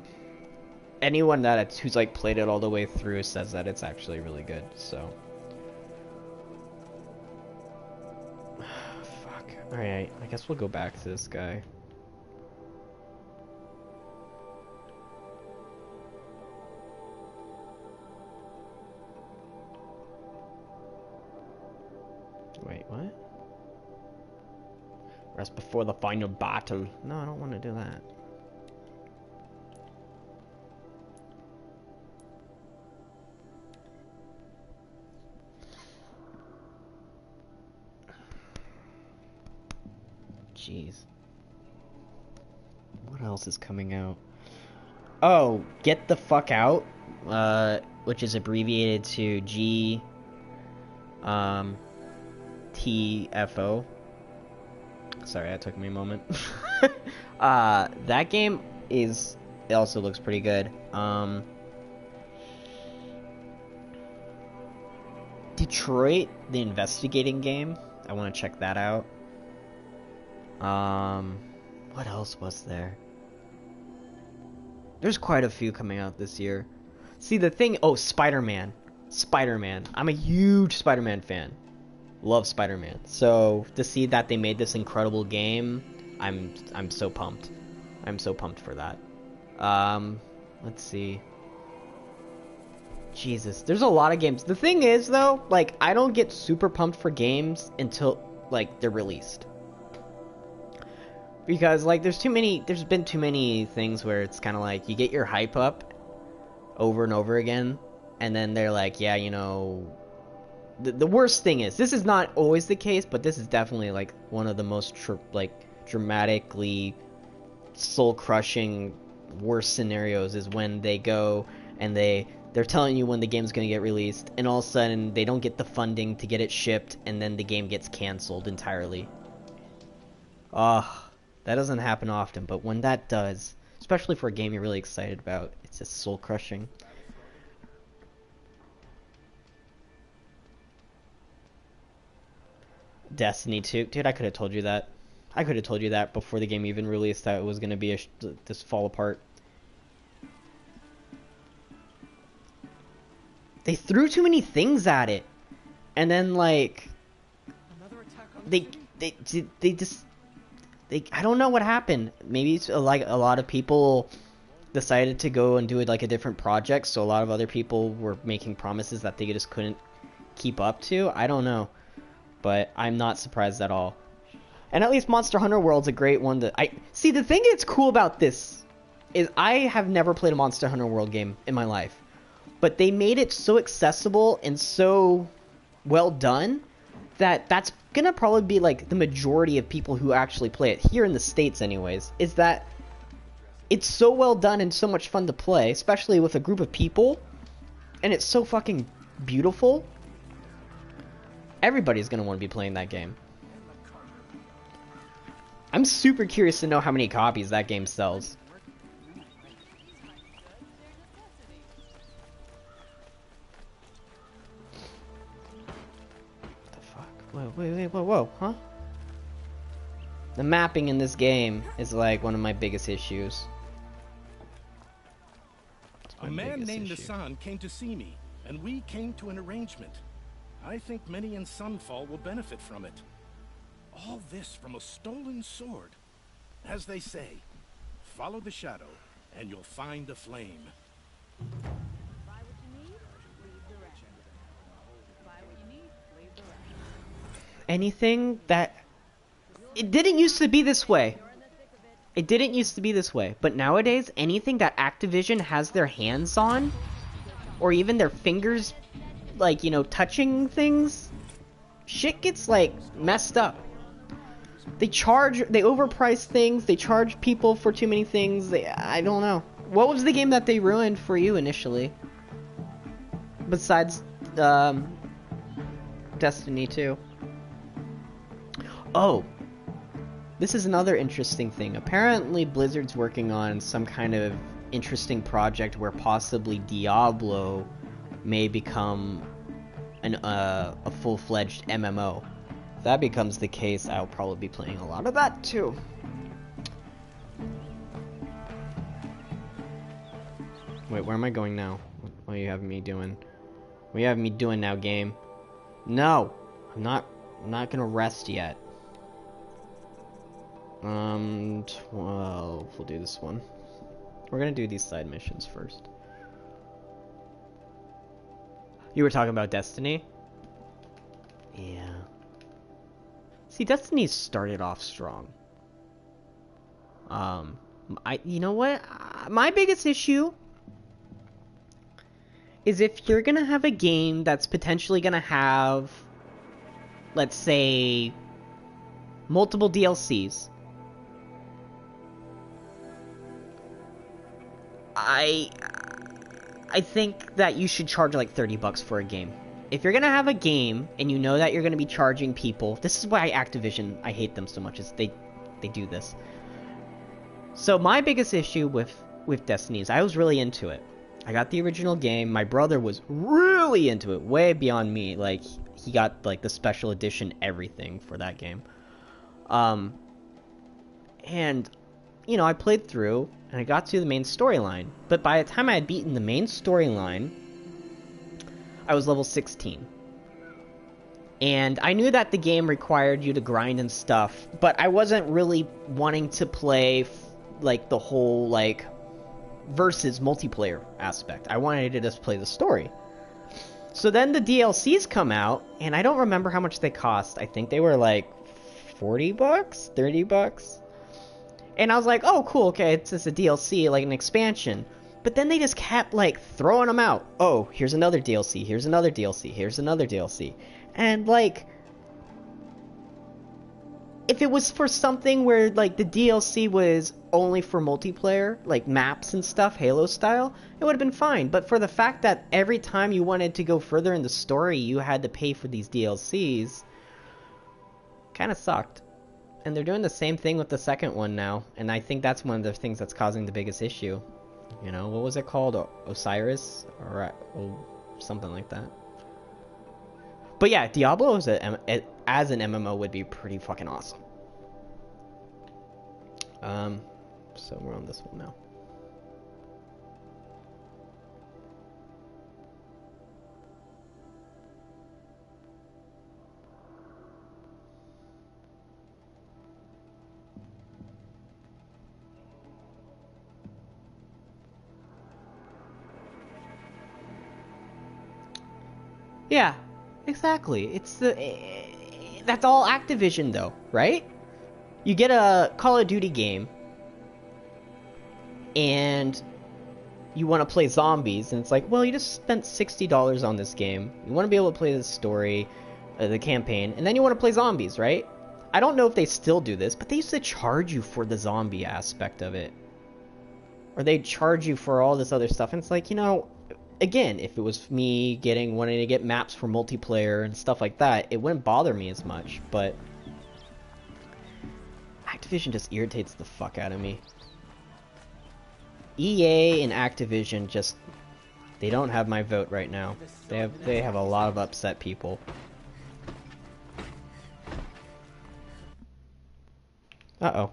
anyone who's like played it all the way through says that it's actually really good. So, fuck. All right, I guess we'll go back to this guy. Wait, what? Rest before the final battle. No, I don't want to do that. Jeez. What else is coming out? Oh, Get the Fuck Out, which is abbreviated to T.5. Sorry, that took me a moment. That game it also looks pretty good. Detroit, the investigating game. I want to check that out. What else was there? There's quite a few coming out this year. See, the thing... Oh, Spider-Man. Spider-Man. I'm a huge Spider-Man fan. Love Spider-Man. So, to see that they made this incredible game, I'm so pumped. I'm so pumped for that. Let's see. Jesus, there's a lot of games. The thing is, though, like, I don't get super pumped for games until, like, they're released. Because, like, there's been too many things where it's kind of like, you get your hype up over and over again, and then they're like, yeah, you know... The worst thing is, this is not always the case, but this is definitely, like, one of the most, dramatically soul-crushing worst scenarios is when they go and they're telling you when the game's going to get released, and all of a sudden they don't get the funding to get it shipped, and then the game gets cancelled entirely. Ugh, that doesn't happen often, but when that does, especially for a game you're really excited about, it's just soul-crushing. Destiny 2. Dude, I could have told you that. I could have told you that before the game even released, that it was going to be this fall apart. They threw too many things at it. And then, like... They I don't know what happened. Maybe it's like a lot of people decided to go and do it like a different project, so a lot of other people were making promises that they just couldn't keep up to. I don't know. But I'm not surprised at all. And at least Monster Hunter World's a great one to... See, the thing that's cool about this is I have never played a Monster Hunter World game in my life. But they made it so accessible and so well done that that's gonna probably be like the majority of people who actually play it, here in the States anyways, is that it's so well done and so much fun to play, especially with a group of people. and it's so fucking beautiful, everybody's gonna want to be playing that game. I'm super curious to know how many copies that game sells. What the fuck? Wait, whoa, huh? The mapping in this game is like one of my biggest issues. A man named the Sun came to see me, and we came to an arrangement. I think many in Sunfall will benefit from it. All this from a stolen sword. As they say, follow the shadow, and you'll find a flame. Anything that... It didn't used to be this way. It didn't used to be this way. But nowadays, anything that Activision has their hands on, or even their fingers, like, you know, touching things, shit gets, like, messed up. They overprice things, they charge people for too many things, I don't know. What was the game that they ruined for you initially? Besides, Destiny 2. Oh, this is another interesting thing. Apparently Blizzard's working on some kind of interesting project where possibly Diablo may become a full-fledged MMO. If that becomes the case, I'll probably be playing a lot of that too. Wait, where am I going now? What are you having me doing? What are you having me doing now, game? No! I'm not gonna rest yet. 12, we'll do this one. We're gonna do these side missions first. You were talking about Destiny? Yeah. See, Destiny started off strong. You know what? My biggest issue is if you're gonna have a game that's potentially gonna have, let's say, multiple DLCs. I think that you should charge like $30 for a game. If you're gonna have a game and you know that you're gonna be charging people, this is why Activision, I hate them so much, is they do this. So my biggest issue with Destiny is I was really into it. I got the original game. My brother was really into it, way beyond me. Like, he got like the special edition everything for that game. And you know, I played through and I got to the main storyline. But by the time I had beaten the main storyline, I was level 16. And I knew that the game required you to grind and stuff, but I wasn't really wanting to play like the whole like versus multiplayer aspect. I wanted to just play the story. So then the DLCs come out, and I don't remember how much they cost. I think they were like $40, $30. And I was like, oh, cool, okay, it's just a DLC, like an expansion. But then they just kept, like, throwing them out. Oh, here's another DLC, here's another DLC, here's another DLC. And, like, if it was for something where, like, the DLC was only for multiplayer, like maps and stuff, Halo style, it would have been fine. But for the fact that every time you wanted to go further in the story, you had to pay for these DLCs, kind of sucked. And they're doing the same thing with the second one now, and I think that's one of the things that's causing the biggest issue. You know, what was it called? Osiris? Or something like that. But yeah, Diablo as an MMO would be pretty fucking awesome. So we're on this one now. Yeah, exactly. It's that's all Activision though, right? You get a Call of Duty game and you want to play zombies, and it's like, well, you just spent $60 on this game. You want to be able to play the story, the campaign, and then you want to play zombies, right? I don't know if they still do this, but they used to charge you for the zombie aspect of it. Or they'd charge you for all this other stuff, and it's like, you know, again, if it was me wanting to get maps for multiplayer and stuff like that, it wouldn't bother me as much, but Activision just irritates the fuck out of me. EA and Activision just, they don't have my vote right now. They have a lot of upset people. Uh-oh.